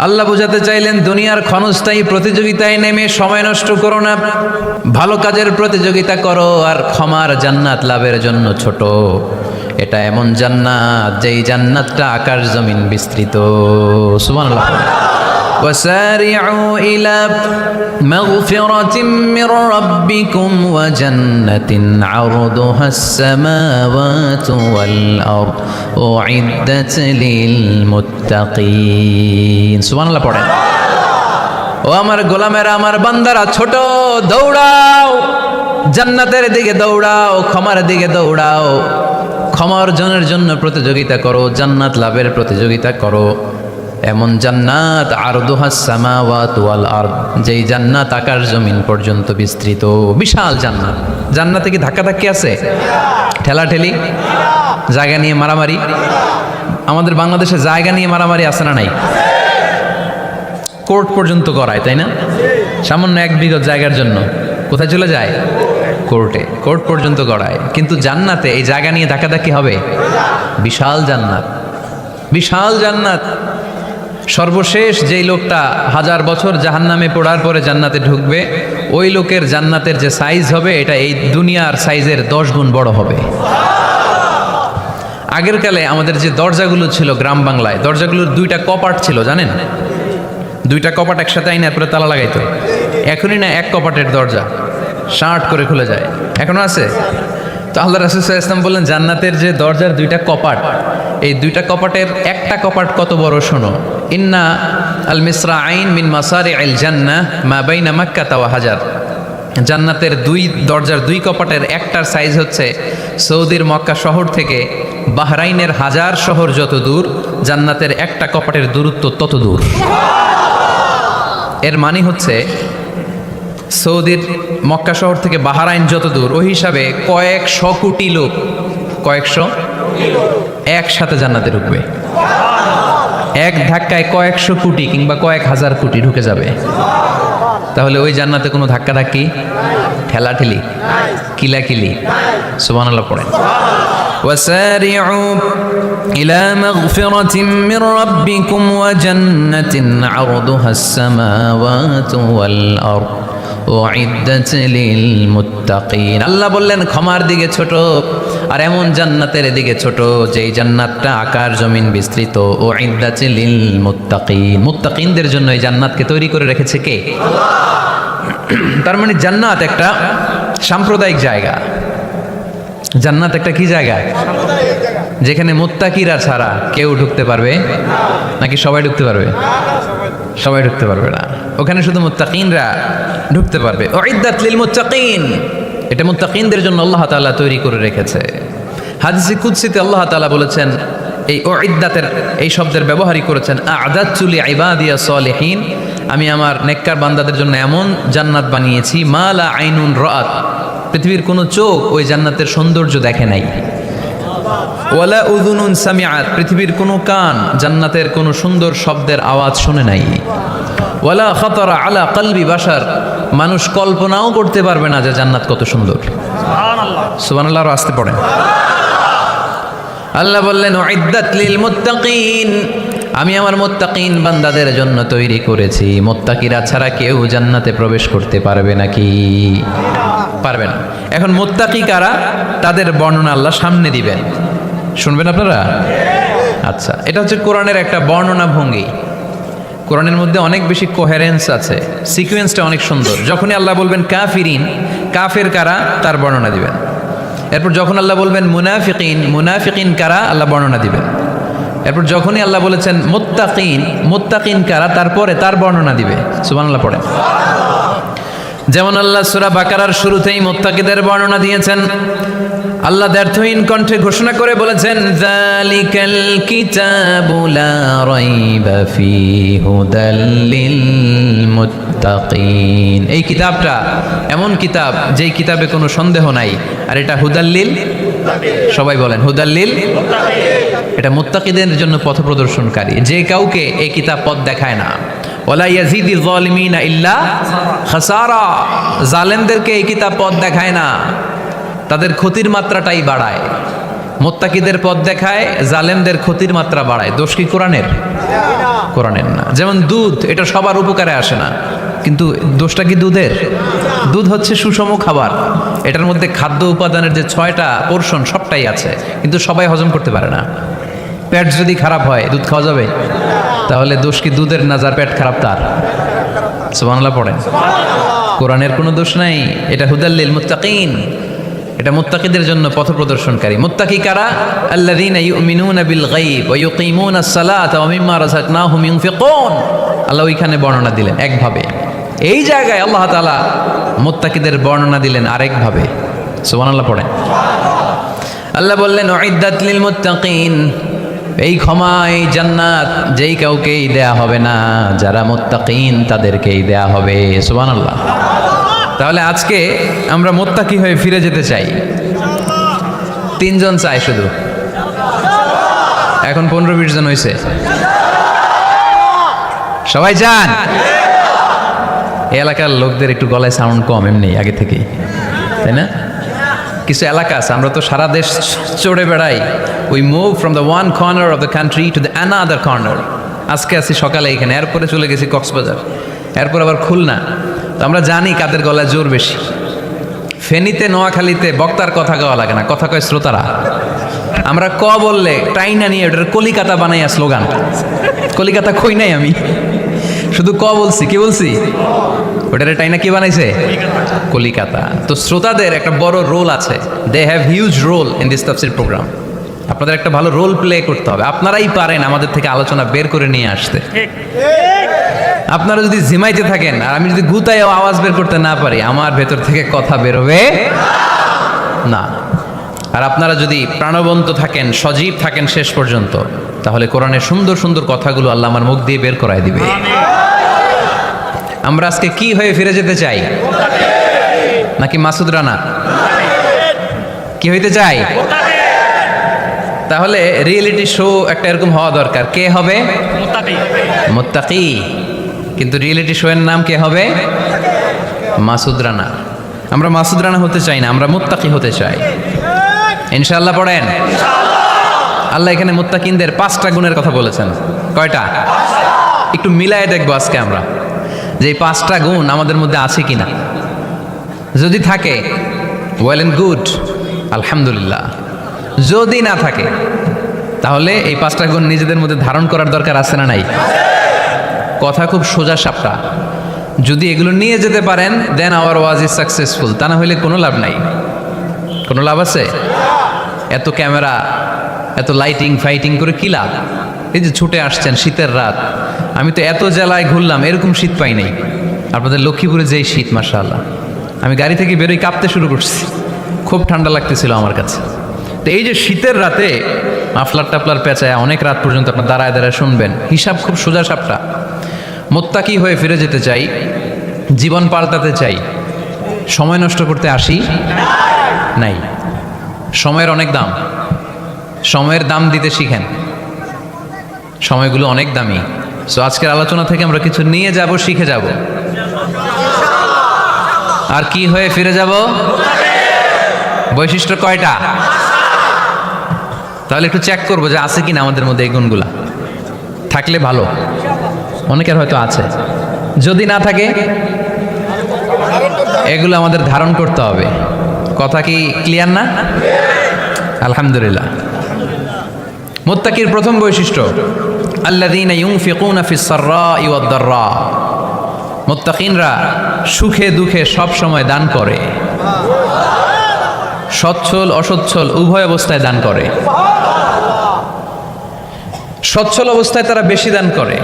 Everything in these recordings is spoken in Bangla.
আল্লাহ বোঝাতে চাইলেন দুনিয়ার ক্ষণস্থায়ী প্রতিযোগিতায় নেমে সময় নষ্ট করো না, ভালো কাজের প্রতিযোগিতা করো আর ক্ষমার জান্নাত লাভের জন্য ছোট। এটা এমন জান্নাত যেই জান্নাতটা আকাশ জমিন বিস্তৃত। সুবহানাল্লাহ। وسارعوا إلى مغفرة من ربكم وجنة عرضها السماوات والأرض أعدت للمتقين سبحان الله পড়েন। ও আমার গোলামেরা, আমার বান্দারা, ছোট দৌড়াও, জান্নাতের দিকে দৌড়াও, ক্ষমার দিকে দৌড়াও, ক্ষমা অর্জনের জন্য প্রতিযোগিতা করো, জান্নাত লাভের প্রতিযোগিতা করো। এমন জান্নাত আরদুহাস সামাওয়াতু ওয়াল আরদ, যেই জান্নাত আকাশ জমিন পর্যন্ত বিস্তৃত। বিশাল জান্নাত। জান্নাতে কি ধাক্কাধাক্কি আছে? ঠেলাঠেলি, জায়গা নিয়ে মারামারি? আমাদের বাংলাদেশে জায়গা নিয়ে মারামারি আছে না নাই? কোর্ট পর্যন্ত করায়, তাই না? সামান্য 1 বিঘা জায়গার জন্য কোথায় চলে যায়? কোর্টে। কোর্ট পর্যন্ত করায়। কিন্তু জান্নাতে এই জায়গা নিয়ে ধাক্কাধাক্কি হবে? বিশাল জান্নাত, বিশাল জান্নাত। সর্বশেষ যেই লোকটা 1000 বছর জাহান্নামে পড়ার পরে জান্নাতে ঢুকবে, ওই লোকের জান্নাতের যে সাইজ হবে এটা এই দুনিয়ার সাইজের 10 গুণ বড় হবে। আগের কালে আমাদের যে দরজাগুলো ছিল গ্রাম বাংলায়, দরজাগুলোর 2টা কপাট ছিল, জানেন? 2টা কপাট একসাথে আইনার পরে তালা লাগাইতো। এখনই না 1 কপাটের দরজা শার্ট করে খুলে যায়। এখনো আছে? তো আল্লাহ রাসূল সাল্লাল্লাহু আলাইহি ওয়াসাল্লাম বললেন জান্নাতের যে দরজার 2টা কপাট, এই 2টা কপাটের একটা কপাট কত বড় শোনো। ইন্না আল মিসরাআইন মিন মাসারি'আল জান্নাহ মা বাইনা মাক্কাহ ওয়া হাজার। জান্নাতের 2 দরজার 2 কপাটের একটার সাইজ হচ্ছে সৌদির মক্কা শহর থেকে বাহরাইনের হাজার শহর যত দূর, জান্নাতের একটা কপাটের দূরত্ব তত দূর। এর মানে হচ্ছে সৌদির মক্কা শহর থেকে বাহরাইন যত দূর, ওই হিসাবে কয়েকশো কোটি লোক, কয়েকশো একসাথে জান্নাতে ঢুকবে। এক ধাক্কায় কয়েকশো কোটি কিংবা কয়েক হাজার কোটি ঢুকে যাবে। তাহলে ওই জান্নাতে কোনো ধাক্কাধাক্কি, ঠেলাঠেলি, কিলাকিলি? সুবহানাল্লাহ পড়েন। وسارعوا إلى مغفرة من ربكم وجنة عرضها السماوات والأرض أعدت للمتقين। আল্লাহ বললেন ক্ষমার দিকে ছোট আর এমন জান্নাতের দিকে ছোট যেই জান্নাতটা আকাশ জমিন বিস্তৃত। উইদ্দাত লিল মুত্তাকিন, মুত্তাকিনদের জন্য এই জান্নাতকে তৈরি করে রেখেছে কে? আল্লাহ। তার মানে জান্নাত একটা সাম্প্রদায়িক জায়গা। জান্নাত একটা কি জায়গা? যেখানে মুত্তাকিরা ছাড়া কেউ ঢুকতে পারবে নাকি সবাই ঢুকতে পারবে? সবাই ঢুকতে পারবে না, ওখানে শুধু মুত্তাকিনরা ঢুকতে পারবে। উইদ্দাত লিল মুত্তাকিন, এটা মুত্তাকিনদের জন্য আল্লাহ তাআলা তৈরি করে রেখেছে। হাদিসে কুদসিতে আল্লাহ তাআলা বলেছেন, এই উইদ্দাতের এই শব্দের ব্যবহারই করেছেন আ'দাতু লিইবাদিয়া সালিহিন, আমি আমার নেককার বান্দাদের জন্য এমন জান্নাত বানিয়েছি মা লা আইনুন রাআত, পৃথিবীর কোনো চোখ ওই জান্নাতের সৌন্দর্য দেখে নাই। ওয়ালা উযুনুন সামিআত, পৃথিবীর কোনো কান জান্নাতের কোনো সুন্দর শব্দের আওয়াজ শুনে নাই। ওয়ালা খাতারা আলা কলবি বাশার, মানুষ কল্পনাও করতে পারবে না যে জান্নাত কত সুন্দর। সুবহানাল্লাহ, সুবহানাল্লাহ আসতে পড়েন। আল্লাহ বললেন উইদ্দাত লিল মুত্তাকিন, আমি আমার মুত্তাকিন বান্দাদের জন্য তৈরি করেছি। মুত্তাকিরা ছাড়া কেউ জান্নাতে প্রবেশ করতে পারবে নাকি? পারবে না। এখন মুত্তাকি কারা, তাদের বর্ণনা আল্লাহ সামনে দিবেন, শুনবেন আপনারা? আচ্ছা, এটা হচ্ছে কোরআনের একটা বর্ণনা ভঙ্গি। কোরআনের মধ্যে অনেক বেশি কোহেরেন্স আছে, সিকোয়েন্সটা অনেক সুন্দর। যখনই আল্লাহ বলবেন কাফিরিন, কাফের কারা, তার বর্ণনা দিবেন। এরপর যখন আল্লাহ বলবেন মুনাফিকিন, মুনাফিকিন কারা, আল্লাহ বর্ণনা দিবেন। এরপর যখনই আল্লাহ বলেছেন মুত্তাকিন, মুত্তাকিন কারা, তারপরে তার বর্ণনা দিবে। সুবহানাল্লাহ পড়েন। যেমন আল্লাহ সূরা বাকারার শুরুতেই মুত্তাকিদের বর্ণনা দিয়েছেন। আল্লাহ দ্ব্যর্থহীন কণ্ঠে ঘোষণা করে বলেছেন যালিকাল কিতাবু লা রাইবা ফীহি হুদাল লিল মুত্তাকিন, এই কিতাবটা এমন কিতাব যেই কিতাবে কোনো সন্দেহ নাই, আর এটা হুদাল লিল, সবাই বলেন হুদাল লিল, এটা মুত্তাকিদের জন্য পথ প্রদর্শনকারী। যে কাউকে এই কিতাব পথ দেখায় না। ওয়ালা ইয়াজিদিল যালিমিনা ইল্লা খাসারা, জালেমদেরকে এই কিতাব পথ দেখায় না, তাদের ক্ষতির মাত্রাটাই বাড়ায়। মুত্তাকিদের পথ দেখায়, জালেমদের ক্ষতির মাত্রা বাড়ায়। দোষ কি কোরআনের? কোরআনের না। যেমন দুধ, এটা সবার উপকারে আসে না, কিন্তু দোষটা কি দুধের? দুধ হচ্ছে সুষম খাবার, এটার মধ্যে খাদ্য উপাদানের যে 6টা পোর্শন সবটাই আছে, কিন্তু সবাই হজম করতে পারে না। পেট যদি খারাপ হয় দুধ খাওয়া যাবে? তাহলে দোষ কি দুধের না যার পেট খারাপ তার? সুবহানাল্লাহ পড়েন। কোরআনের কোনো দোষ নাই, এটা হুদাল্লিল মুত্তাকিন, এটা মুত্তাকিদের জন্য পথ প্রদর্শনকারী। মুত্তাকি কারা? আল্লাযীনা ইউমিনুনা বিল গায়ব ওয়া ইউকিমুনাস সালাতা ওয়া মিম্মা রাযাকনাহুম ইউনফিকুন। আল্লাহ ওইখানে বর্ণনা দিলেন একভাবে, এই জায়গায় আল্লাহ তাআলা মুত্তাকিদের বর্ণনা দিলেন আরেকভাবে। সুবহানাল্লাহ পড়েন। আল্লাহ বললেন উইদ্দাত লিল মুত্তাকিন, এই ক্ষমা, এই জান্নাত যেই কাউকেই দেয়া হবে না, যারা মুত্তাকিন তাদেরকেই দেয়া হবে। সুবহানাল্লাহ। তাহলে আজকে আমরা মুত্তাকি হয়ে ফিরে যেতে চাই। 3 জন চাই শুধু, এখন 15-20 জন হয়েছে। সবাই যান। এই এলাকার লোকদের একটু গলায় সাউন্ড কম এমনি আগে থেকেই, তাই না? কিছু এলাকা আছে, আমরা তো সারা দেশ চড়ে বেড়াই। We move from the one corner of the country to the another corner. আজকে আছি সকালে এখানে, এরপরে চলে গেছি কক্সবাজার, এরপর আবার খুলনা। তো আমরা জানি কাদের গলায় জোর বেশি। ফেনীতে, নোয়াখালীতে বক্তার কথা গাওয়া লাগে না, কথা কয় শ্রোতারা। আমরা ক বললে টাইনা নিয়ে ওটার কলিকাতা বানাইয়া স্লোগান। কলিকাতা কই নাই আমি, শুধু ক বলছি। কি বলছি? ওটারে টাইনা কি বানাইছে? কলিকাতা। তো শ্রোতাদের একটা বড় রোল আছে, they have huge role in this তাফসীর প্রোগ্রাম। আপনাদের একটা ভালো রোল প্লে করতে হবে। আপনারাই পারেন আমাদের থেকে আলোচনা বের করে নিয়ে আসতে। আপনারা যদি ঝিমাইতে থাকেন আর আমি যদি গুতায় আওয়াজ বের করতে না পারি, আমার ভেতর থেকে কথা বেরোবে না। আর আপনারা যদি প্রাণবন্ত থাকেন, সজীব থাকেন শেষ পর্যন্ত, তাহলে কোরআনের সুন্দর সুন্দর কথাগুলো আল্লাহ আমার মুখ দিয়ে বের করায় দিবে। আমরা আজকে কি হয়ে ফিরে যেতে চাই? নাকি মাসুদ রানা? কি হইতে চাই? তাহলে রিয়েলিটি শো একটা এরকম হওয়া দরকার। কে হবে? মুত্তাকি। কিন্তু রিয়েলিটি শো এর নাম কে হবে? মাসুদ রানা। আমরা মাসুদ রানা হতে চাই না, আমরা মুত্তাকি হতে চাই। ইনশাআল্লাহ পড়েন। আল্লাহ এখানে মুত্তাকিনদের 5টা গুণের কথা বলেছেন। কয়টা? একটু মিলায়ে দেখবো আজকে আমরা যে এই 5টা গুণ আমাদের মধ্যে আছে কিনা। যদি থাকে ওয়েল এন্ড গুড, আলহামদুলিল্লাহ। যদি না থাকে তাহলে এই 5টা গুণ নিজেদের মধ্যে ধারণ করার দরকার আছে না নাই? কথা খুব সোজা সাপটা। যদি এগুলো নিয়ে যেতে পারেন দেন আওয়ার ওয়াজ ইজ সাকসেসফুল। তা না হইলে কোনো লাভ নাই। কোনো লাভ আছে? এত ক্যামেরা, এত লাইটিং ফাইটিং করে কি লাভ? এই যে ছুটে আসছেন শীতের রাত, আমি তো এত জেলায় ঘুরলাম, এরকম শীত পাই নাই। আপনাদের লক্ষ্মীপুরে যেই শীত, মাশাআল্লাহ। আমি গাড়ি থেকে বেরোই কাঁপতে শুরু করছি, খুব ঠান্ডা লাগতেছিল আমার কাছে। তো এই যে শীতের রাতে মাফলার টাফলার পেঁচায় অনেক রাত পর্যন্ত আপনার দাঁড়ায় দাঁড়ায় শুনবেন, হিসাব খুব সোজা সাপটা। মুত্তাকি হয়ে ফিরে যেতে চাই, জীবন পাল্টাতে চাই, সময় নষ্ট করতে আসি নাই। সময়ের অনেক দাম, সময়ের দাম দিতে শিখেন। সময়গুলো অনেক দামি। সো আজকের আলোচনা থেকে আমরা কিছু নিয়ে যাব, শিখে যাব। আর কি হয়ে ফিরে যাব? বৈশিষ্ট্য কয়টা? তাহলে একটু চেক করবো যে আছে কিনা আমাদের মধ্যে এই গুণগুলা। থাকলে ভালো, অনেকের হয়তো আছে। যদি না থাকে এগুলো আমাদের ধারণ করতে হবে। কথা কি ক্লিয়ার না? আলহামদুলিল্লাহ। মুত্তাকির প্রথম বৈশিষ্ট্য আল্লাযীনা ইউনফিকুনা ফিস সাররাই ওয়াদ দাররা। মুত্তাকিনরা সুখে দুঃখে সব সময় দান করে, সচ্ছল অসচ্ছল উভয় অবস্থায় দান করে। সচ্ছল অবস্থায় তারা বেশি দান করে,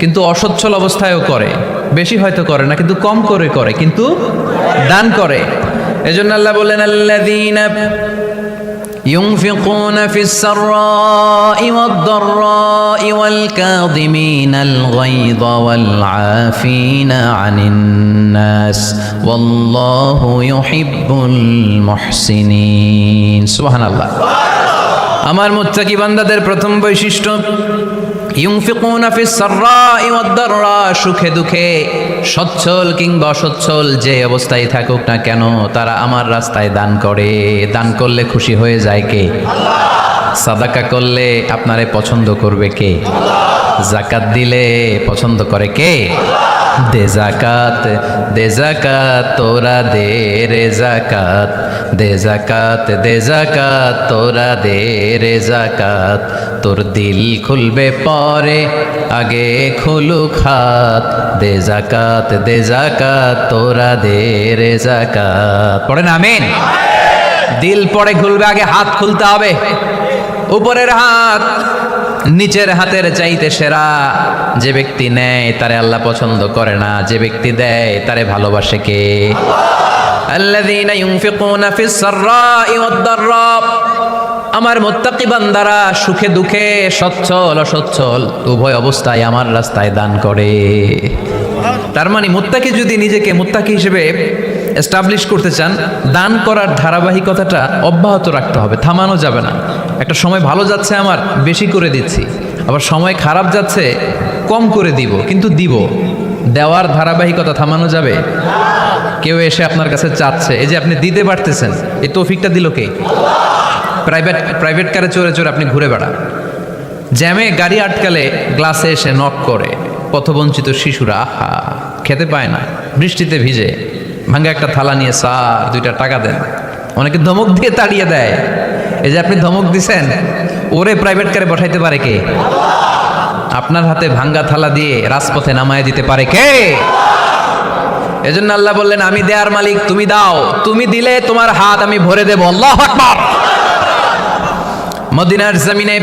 কিন্তু অসচ্ছল অবস্থায়ও করে। বেশি হয়তো করে না, কিন্তু কম করে করে, কিন্তু দান করে। এজন্য আল্লাহ বলেন আল্লাযীনা ينفقون في السراء والضراء والكاظمين الغيظ والعافين عن الناس والله يحب المحسنين. সুবহানাল্লাহ। আমার মুত্তাকি বান্দাদের প্রথম বৈশিষ্ট্য ইউনফিকুনা ফিস সাররাই ওয়াদ দাররা, সুখে দুঃখে সচ্ছল কিংবা অসচ্ছল যে অবস্থায় থাকুক না কেন তারা আমার রাস্তায় দান করে। দান করলে খুশি হয়ে যায় কে? আল্লাহ। সাদাকা করলে আপনারে পছন্দ করবে কে? আল্লাহ। যাকাত দিলে পছন্দ করে কে? আল্লাহ। দে যাকাত, দে যাকাত তোরা দে রে যাকাত, দে যাকাত, দে যাকাত তোরা দে রে যাকাত, তোর দিল খুলবে পরে আগে খুলুক হাত, দে যাকাত, দে যাকাত তোরা দে রে যাকাত। পড়েন আমিন। দিল পরে খুলবে, আগে হাত খুলতে হবে। উপরের হাত নিচের হাতের চাইতে সেরা। যে ব্যক্তি নেয় তারে আল্লাহ পছন্দ করে না, যে ব্যক্তি দেয় তারে ভালোবাসে কে? আল্লাযীনা ইউনফিকুনা ফিস সাররাই ওয়াদ দাররা, আমার মুত্তাকি বান্দারা সুখে দুঃখে সচ্ছল অসচ্ছল উভয় অবস্থায় আমার রাস্তায় দান করে। তার মানে মুত্তাকি যদি নিজেকে মুত্তাকি হিসেবে এস্টাবলিশ করতে চান, দান করার ধারাবাহিকতাটা অব্যাহত রাখতে হবে, থামানো যাবে না। একটা সময় ভালো যাচ্ছে আমার, বেশি করে দিচ্ছি, আবার সময় খারাপ যাচ্ছে, কম করে দিব, কিন্তু দিব। দেওয়ার ধারাবাহিকতা থামানো যাবে? কেউ এসে আপনার কাছে চাচ্ছে, এই যে আপনি দিতে পারতেছেন, এই তৌফিকটা দিল কে? প্রাইভেট কারে চড়ে চড়ে আপনি ঘুরে বেড়ান, জ্যামে গাড়ি আটকালে গ্লাসে এসে নক করে, পথবঞ্চিত শিশুরা আহা খেতে পায় না, বৃষ্টিতে ভিজে ভাঙ্গা একটা থালা নিয়ে স্যার 2টা টাকা দেন, অনেকে ধমক দিয়ে তাড়িয়ে দেয়। এই যে আপনি ধমক দিছেন, ওরে প্রাইভেট কারে বসাইতে পারে কে? আপনার হাতে ভাঙ্গা থালা দিয়ে রাজপথে নামায় দিতে পারে কে? এজন্য আল্লাহ বললেন, আমি দেয়ার মালিক, তুমি দাও, তুমি দিলে তোমার হাত আমি ভরে দেব। আল্লাহু আকবার। মদিনার জমিনে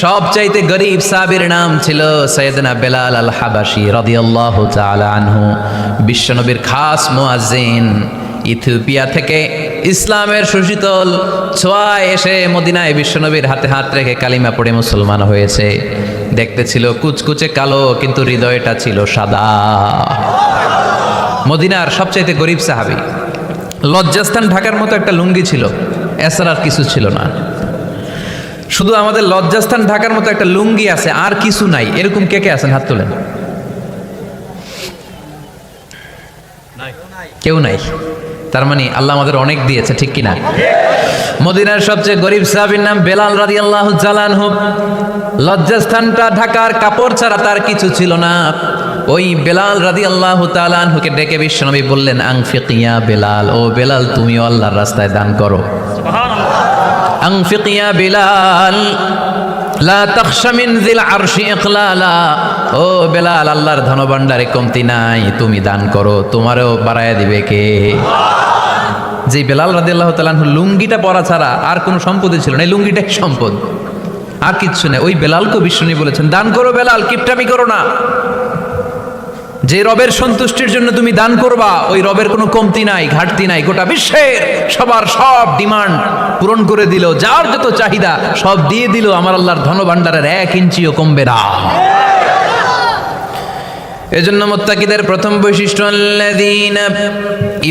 সবচাইতে গরিব সাহাবীর নাম ছিল সৈয়দনা বেলাল আল হাবাশী রাদিয়াল্লাহু তাআলা আনহু। বিশ্বনবীর খাস মুয়াজ্জিন, ইথিওপিয়া থেকে ইসলামের সুশীতল ছোঁয়ায় এসে মদিনায় বিশ্বনবীর হাতে হাত রেখে কালিমা পড়ে মুসলমান হয়েছে। দেখতে ছিল কুচকুচে কালো, কিন্তু হৃদয়টা ছিল সাদা। মদিনার সবচাইতে গরিব সাহাবী। লজ্জাস্থান ঢাকার মতো একটা লুঙ্গি ছিল, এছাড়া আর কিছু ছিল না। শুধু আমাদের লজ্জাস্থান ঢাকার মতো একটা লুঙ্গি আছে, আর কিছু নাই। এরকম কে কে আছেন? হাত তোলেন। কেউ নাই। তার মানে আল্লাহ আমাদের অনেক দিয়েছে, ঠিক কিনা? মদিনার সবচেয়ে গরিব সাহাবীর নাম বেলাল রাদিয়াল্লাহু তাআলা আনহু। লজ্জাস্থানটা ঢাকার কাপড় ছাড়া তার কিছু ছিল না। ওই বেলাল রাদিয়াল্লাহু তাআলা আনহুকে ডেকে বিশ্বনবী বললেন, আনফিক ইয়া বেলাল, ও বেলাল তুমিও আল্লাহর রাস্তায় দান করো। আনফিক ইয়া বেলাল লা তাখশা মিন যিল আরশি ইকলালা, ও বেলাল আল্লাহর ধনভাণ্ডারে কমতি নাই, তুমি দান করো, তোমারও বাড়ায়া দিবে কে? যে বেলাল রাদিয়াল্লাহু তাআলা আনহু লুঙ্গিটা পরা ছাড়া আর কোনো সম্পদই ছিল না, এই লুঙ্গিটাই সম্পদ, আর কিচ্ছু নেই। ওই বেলালকে বিশ্বনবী বলেছেন, দান করো বেলাল, কিপটামি করো না। যে রবের সন্তুষ্টির জন্য তুমি দান করবা, ওই রবের কোনো কমতি নাই, ঘাটতি নাই। গোটা বিশ্বের সবার সব ডিমান্ড পূরণ করে দিল, যার যত চাহিদা সব দিয়ে দিল, আমার আল্লাহর ধনভাণ্ডারের 1 ইঞ্চিও কমবে না। এজন্য মুত্তাকিদের প্রথম বৈশিষ্ট্য, আল্লাযীনা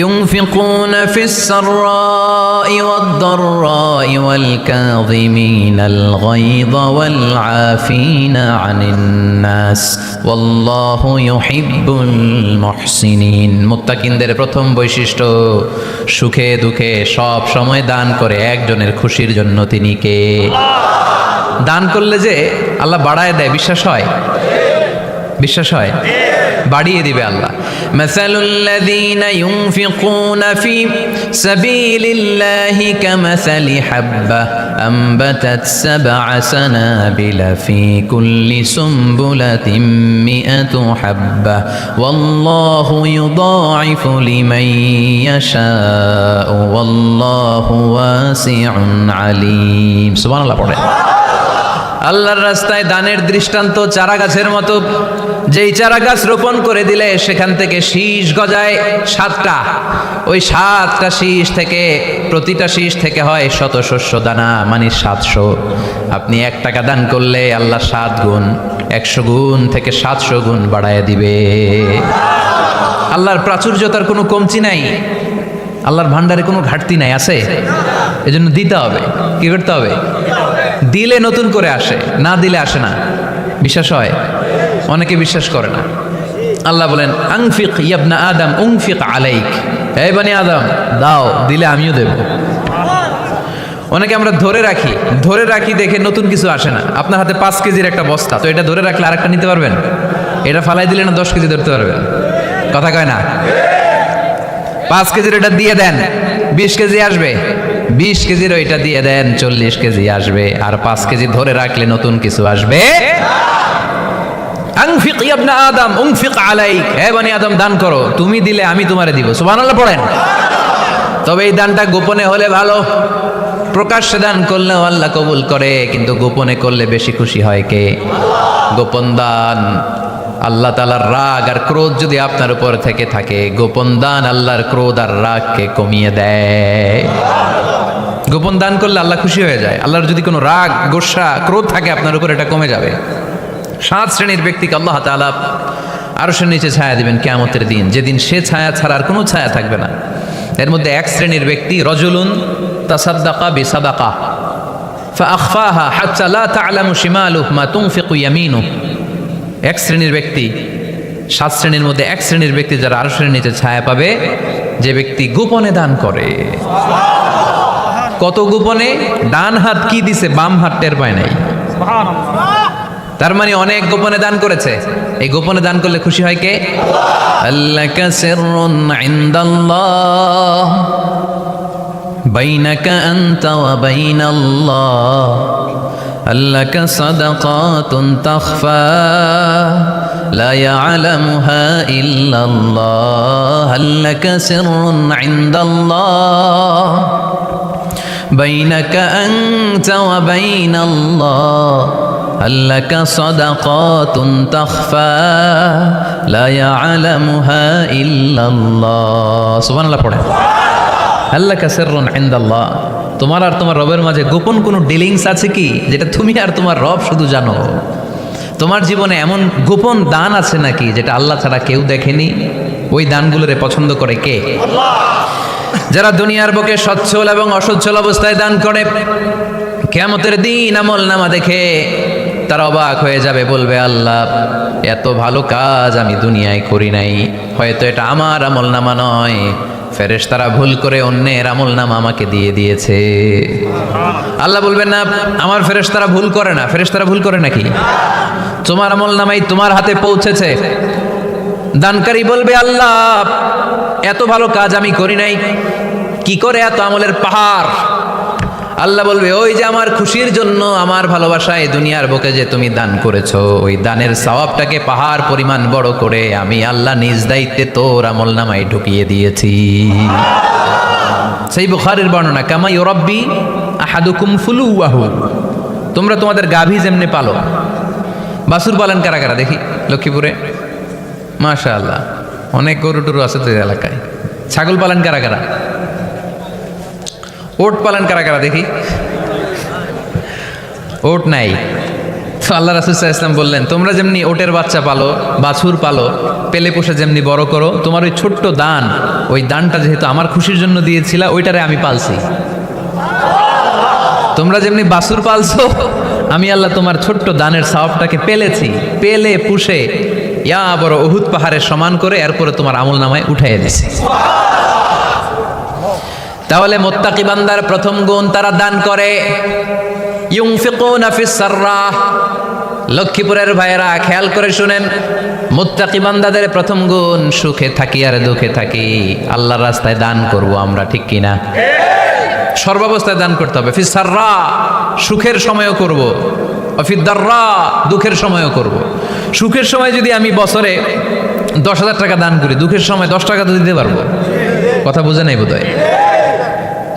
ইউনফিকুনা ফিস সাররাই ওয়াদ দাররাই ওয়াল কাযিমিনাল গায়যা ওয়াল আফিনা আনিন নাস ওয়াল্লাহু ইউহিব্বুল মুহসিনিন। মুত্তাকিনদের প্রথম বৈশিষ্ট্য, সুখে দুঃখে সব সময় দান করে একজনের খুশির জন্য। তিনি কে? দান করলে যে আল্লাহ বাড়ায় দেয়, বিশ্বাস হয়? বিশ্বাস হয়? বাড়িয়ে দিবে আল্লাহ। মাসালুল্লাযীনা ইউনফিকুনা ফি সাবিলিল্লাহি কামাসালি হাব্বা আনবাতাত সাবআ সানাবিলা ফি কুল্লি সুমবুলাতিন মিআতু হাব্বা ওয়াল্লাহু ইউদাঈফু লিমান ইয়াশাউ ওয়াল্লাহু ওয়াসিউন আলীম। সুবহানাল্লাহ পড়ে। আল্লাহর রাস্তায় দানের দৃষ্টান্ত চারা গাছের মতো। যেই চারা গাছ রোপণ করে দিলে সেখান থেকে শীষ গজায় 7টা। ওই 7টা শীষ থেকে, প্রতিটা শীষ থেকে হয় 100 শস্য দানা, মানে 700। আপনি 1 টাকা দান করলে আল্লাহ 7 গুণ, 100 গুণ থেকে 700 গুণ বাড়ায় দিবে। আল্লাহর প্রাচুর্যতার কোনো কমতি নাই, আল্লাহর ভান্ডারে কোনো ঘাটতি নাই, আছে? এজন্য দিতে হবে। কি করতে হবে? দিলে নতুন করে আসে, না দিলে আসে না। বিশ্বাস হয়? অনেকে বিশ্বাস করে না। আল্লাহ বলেন আনফিক ইয়াবনা আদম উনফিক আলাইক, এই বনি আদম দাও, দিলে আমিও দেব। অনেকে আমরা ধরে রাখি দেখে নতুন কিছু আসে না। আপনার হাতে 5 কেজির একটা বস্তা, তো এটা ধরে রাখলে আরেকটা নিতে পারবেন? এটা ফালাই দিলে না 10 কেজি ধরতে পারবেন? কথা কয় না? 5 কেজির এটা দিয়ে দেন, 20 কেজি আসবে। 20 কেজির ওইটা দিয়ে দেন, 40 কেজি আসবে। আর 5 কেজি ধরে রাখলে নতুন কিছু আসবে। আনফিক ইবনা আদম উনফিক আলাইক, হে বনি আদম দান করো, তুমি দিলে আমি তোমারে দিব। সুবহানাল্লাহ পড়েন। তবে এই দানটা গোপনে হলে ভালো, প্রকাশ্যে দান করলেও আল্লাহ কবুল করে, কিন্তু গোপনে করলে বেশি খুশি হয় কে? গোপন দান আল্লাহ তাআলার রাগ আর ক্রোধ যদি আপনার উপর থেকে থাকে, গোপন দান আল্লাহর ক্রোধ আর রাগকে কমিয়ে দেয়। গোপন দান করলে আল্লাহ খুশি হয়ে যায়। আল্লাহর যদি কোনো রাগ, গোসা, ক্রোধ থাকে আপনার উপর, এটা কমে যাবে। 7 শ্রেণীর ব্যক্তিকে আল্লাহ তাআলা আরশের নিচে ছায়া দিবেন কিয়ামতের দিন, যেদিন সে ছায়া ছাড়া আর কোনো ছায়া থাকবে না। এর মধ্যে 1 শ্রেণীর ব্যক্তি, রজুলুন তাসাদ্দাকা বিসাদাকা ফাআখফাহা হাত্তা লা তা'লামু শিমালুহু মা তুনফিকু ইয়ামিনুহু। 1 শ্রেণীর ব্যক্তি, 7 শ্রেণীর মধ্যে 1 শ্রেণীর ব্যক্তি যারা আরশের নিচে ছায়া পাবে, যে ব্যক্তি গোপনে দান করে। কত গোপনে? ডান হাত কি দিছে, বাম হাত টের পায় নাই। তার মানে অনেক গোপনে দান করেছে। এই গোপনে দান করলে খুশি হয় কে? আল্লাকা সিররুন ইনদাল্লাহ বাইনাকা আনতা ওয়া বাইনাল্লাহ, আল্লাকা সাদাকাতুন তাখফা লা ইয়ালামুহা ইল্লাল্লাহ, আল্লাকা সিররুন ইনদাল্লাহ বাইনাকা আনতা ওয়া বাইনাল্লাহ, আল্লাকা সাদাকাতুন তাখফা লা ইয়ালামুহা ইল্লাল্লাহ। সুবহানাল্লাহ পড়ে। আল্লাকা সিররুন ইনদাল্লাহ, তোমার আর তোমার রবের মাঝে গোপন কোনো ডিলিংস আছে কি, যেটা তুমি আর তোমার রব শুধু জানো? তোমার জীবনে এমন গোপন দান আছে নাকি যেটা আল্লাহ ছাড়া কেউ দেখেনি? ওই দানগুলোরে পছন্দ করে কে? আল্লাহ। যারা দুনিয়ার বুকে সচ্ছল এবং অসচ্ছল অবস্থায় দান করে, কিয়ামতের দিন আমলনামা দেখে তারা অবাক হয়ে যাবে, বলবে আল্লাহ এত ভালো কাজ আমি দুনিয়ায় করি নাই, হয়তো এটা আমার আমলনামা নয়, ফেরেশতারা ভুল করে অন্যের আমলনামা আমাকে দিয়ে দিয়েছে। আল্লাহ বলবেন না আমার ফেরেশতারা ভুল করে না। ফেরেশতারা ভুল করে নাকি? তোমার আমলনামাই তোমার হাতে পৌঁছেছে। দানকারী বলবে আল্লাহ এত ভালো কাজ আমি করি নাই, কি করে এত আমলের পাহাড়? আল্লাহ বলবে ওই যে আমার খুশির জন্য, আমার ভালোবাসায় দুনিয়ার বুকে যে তুমি দান করেছো, ওই দানের সওয়াবটাকে পাহাড় পরিমাণ বড় করে আমি আল্লাহ নিজ দায়িত্বে তোর আমলনামায় ঢুকিয়ে দিয়েছি। সেই বুখারীর বর্ণনা, কামা ইউরাব্বি আহাদুকুম ফুলুয়াহু, তোমরা তোমাদের গাভী যেমনে পালো। বাছুর পালন কারা কারা দেখি লক্ষ্মীপুরে? মাশাআল্লাহ, অনেক গরু টরু আছে তো এলাকায়। ছাগল পালন কারা কারা? ওট পালন কারা কারা দেখি? ওট নাই। তো আল্লাহ রাসূল সাল্লাল্লাহু আলাইহি ওয়াসাল্লাম বললেন তোমরা যেমনি ওটের বাচ্চা পালো, বাছুর পালো, পেলে পোষে যেমনি বড় করো, তোমার ওই ছোট্ট দান, ওই দানটা যেহেতু আমার খুশির জন্য দিয়েছিলা, ওইটারে আমি পালছি। তোমরা যেমনি বাছুর পালছো, আমি আল্লাহ তোমার ছোট্ট দানের সওয়াবটাকে পেলেছি, পেলে পুষে ইয়া বড় উহুদ পাহাড়ের সমান করে এরপরে তোমার আমলনামায় উঠাইয়ে দিছি। তাহলে মুত্তাকি বান্দার প্রথম গুণ, তারা দান করে। ইউনফিকুনা ফিস সাররাহ। লক্ষ্মীপুরের ভাইয়েরা খেয়াল করে শুনেন, মুত্তাকি বান্দাদের প্রথম গুণ, সুখে থাকি আর দুঃখে থাকি আল্লাহর রাস্তায় দান করব আমরা, ঠিক কিনা? সর্বাবস্থায় দান করতে হবে। ফিস সাররা, সুখের সময়ও করব, ফিদ দাররা, দুঃখের সময়ও করব। সুখের সময় যদি আমি বছরে 10,000 টাকা দান করি, দুঃখের সময় 10 টাকা তো দিতে পারবো। কথা বুঝে নাই বোধহয়?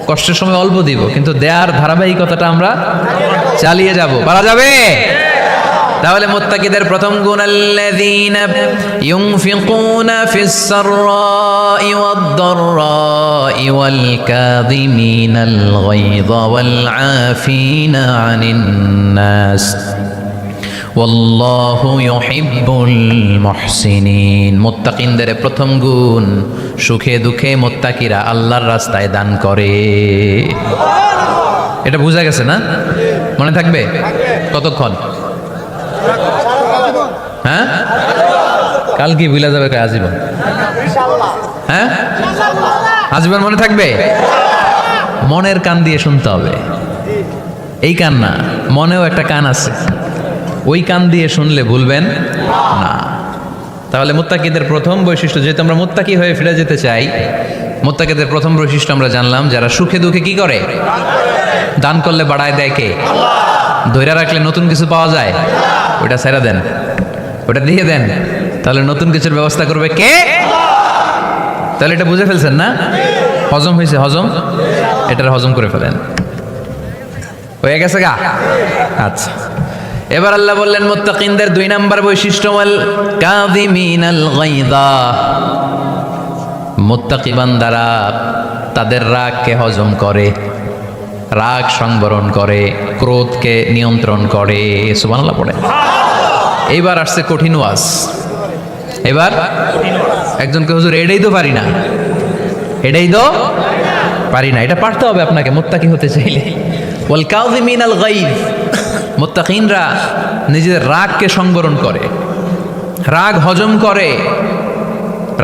কষ্টের সময় অল্প দিব, কিন্তু দেয়ার ধারাবাহিকতাটা আমরা চালিয়ে যাব। পারা যাবে? তাহলে মুত্তাকিদের প্রথম গুণ, আল্লাযীনা ইউনফিকুনা ফিস সাররাই ওয়াদ দাররাই ওয়াল কাযিমিনাল গায়যা ওয়াল আফিনা আনিন নাস ওয়াল্লাহু ইউহিব্বুল মুহসিনিন। মুত্তাকিনদের প্রথম গুণ, সুখে দুঃখে মুত্তাকিরা আল্লাহর রাস্তায় দান করে। এটা বোঝা গেছে না? মনে থাকবে? কতক্ষণ? হ্যাঁ কাল কি ভুলে যাবে আজীবন? হ্যাঁ আজীবন মনে থাকবে? মনের কান দিয়ে শুনতে হবে, এই কান না, মনেও একটা কান আছে, ওই কান দিয়ে শুনলে ভুলবেন না। তাহলে মুত্তাকিদের প্রথম বৈশিষ্ট্য, যেহেতু আমরা মুত্তাকি হয়ে ফিরে যেতে চাই, মুত্তাকিদের প্রথম বৈশিষ্ট্য আমরা জানলাম, যারা সুখে দুঃখে কি করে? দান করলে বাড়ায় দেয় কে? ধৈর্য রাখলে নতুন কিছু পাওয়া যায়? ওটা ছেড়ে দেন, ওটা দিয়ে দেন, তাহলে নতুন কিছুর ব্যবস্থা করবে কে? তাহলে এটা বুঝে ফেলছেন না? হজম হয়েছে? হজম, এটার হজম করে ফেলেন, হয়ে গেছে গা? আচ্ছা, এবার আল্লাহ বললেন মুত্তাকিনদের 2 নাম্বার বৈশিষ্ট্য, ওয়াল কাযিমিনাল গায়যা। মুত্তাকি বান্দারা তাদের রাগকে হজম করে, রাগ সংবরণ করে, ক্রোধকে নিয়ন্ত্রণ করে। সুবহানাল্লাহ পড়ে। এইবার আসছে কঠিন ওয়াজ। এবার একজনকে হুজুর এটাই তো পারি না, এটাই তো পারি না, এটা পারতে হবে আপনাকে মুত্তাকি হতে চাইলে। ওয়াল কাযিমিনাল গায়য, মুত্তাকিনরা নিজেদের রাগকে সংবরণ করে, রাগ হজম করে,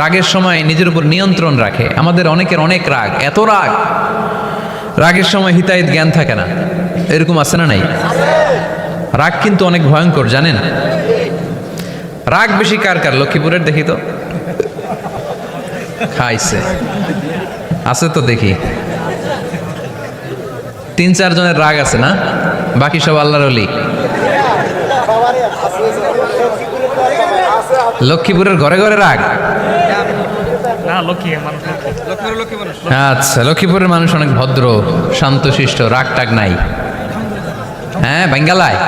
রাগের সময় নিজের উপর নিয়ন্ত্রণ রাখে। আমাদের অনেকের অনেক রাগ, এত রাগ, রাগের সময় হিতাহিত জ্ঞান থাকে না, এরকম আছে না নাই? রাগ কিন্তু অনেক ভয়ঙ্কর, জানেন? রাগ বেশি কার কার? লক্ষ্মীপুরের দেখি তো, খাইছে আছে তো দেখি, 3-4 জনের রাগ আছে না, বাকি সব আল্লাহর ওলি। লক্ষ্মীপুরের ঘরে ঘরে রাগ? আচ্ছা, লক্ষ্মীপুরের মানুষ অনেক ভদ্র, শান্তশিষ্ট, রাগ টাগ নাই। হ্যাঁ বেঙ্গালায়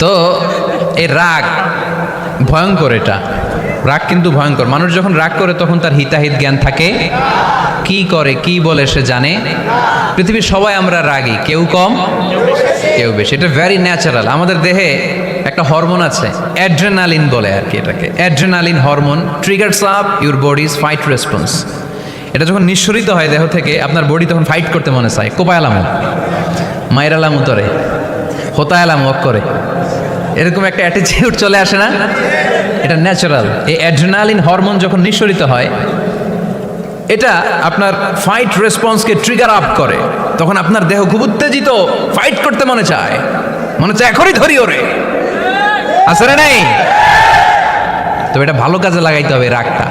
তো এই রাগ ভয়ঙ্কর, এটা রাগ কিন্তু ভয়ঙ্কর। মানুষ যখন রাগ করে তখন তার হিতাহিত জ্ঞান থাকে, কি করে কি বলে সে জানে। পৃথিবীর সবাই আমরা রাগী, কেউ কম কেউ বেশি, এটা ভেরি ন্যাচারাল। আমাদের দেহে একটা হরমোন আছে, অ্যাড্রেনালিন বলে আর কি এটাকে। Adrenaline hormone triggers up your bodies fight response. এটা যখন নিঃসরিত হয় দেহ থেকে, আপনার বডি তখন ফাইট করতে মনে চায়, কোপায়ালামো, মাইরালামো তরে, হোতায়ালামো অক করে, এরকম একটা অ্যাটিটিউড চলে আসে না? এটা ন্যাচারাল। এই অ্যাড্রেনালিন হরমোন যখন নিঃসরিত হয়, এটা আপনার ফাইট রেসপন্সকে ট্রিগার আপ করে, তখন আপনার দেহ খুব উত্তেজিত, ফাইট করতে মনে চায়, এখনই ধরি ওরে, আসলে নাই? তো এটা ভালো কাজে লাগাইতে হবে, রাগটা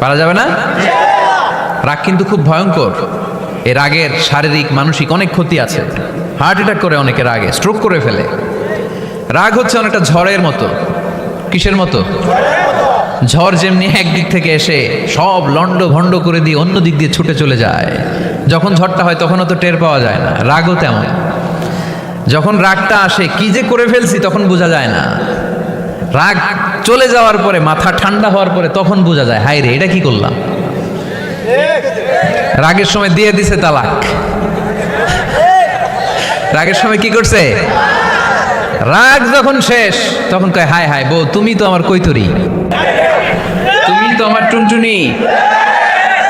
পারা যাবে না। রাগ কিন্তু খুব ভয়ঙ্কর। এই রাগের শারীরিক মানসিক অনেক ক্ষতি আছে। হার্ট অ্যাটাক করে অনেকে রাগে, স্ট্রোক করে ফেলে। রাগ হচ্ছে অনেকটা ঝড়ের মতো। কিসের মতো? ঝড় যেমনি একদিক থেকে এসে সব লন্ড ভন্ড করে দিয়ে অন্য দিক দিয়ে ছুটে চলে যায়, যখন ঝড়টা হয় তখনও তো টের পাওয়া যায় না। রাগও তেমন, যখন রাগটা আসে কি যে করে ফেলছি তখন বোঝা যায় না। রাগ চলে যাওয়ার পরে, মাথা ঠান্ডা হওয়ার পরে তখন বোঝা যায়, হায় রে এটা কি করলাম। রাগের সময় দিয়ে দিছে তালাক, রাগের সময় কি করছে? রাগ যখন শেষ তখন কয়, হায় হায় বউ, তুমি তো আমার কৈতরি, তুমি তো আমার টুনটুনি,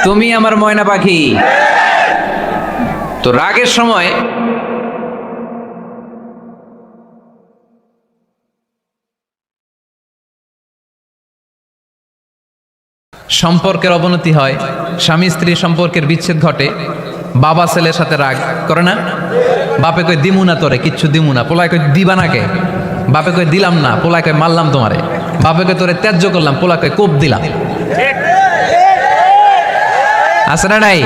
তুমি আমার ময়না পাখি। তো রাগের সময় সম্পর্কের অবনতি হয়, স্বামী স্ত্রী সম্পর্কের বিচ্ছেদ ঘটে। বাবা ছেলের সাথে রাগ করে না? বাপে কই দিমু না তোরে, কিচ্ছু দিমু না, পোলায় কই দিবা না কে? বাপে কই দিলাম না, পোলায় কই মারলাম তোমারে। বাপে কই তোরে ত্যায্য করলাম, পোলা কই কোপ দিলাম। আছে না নাই?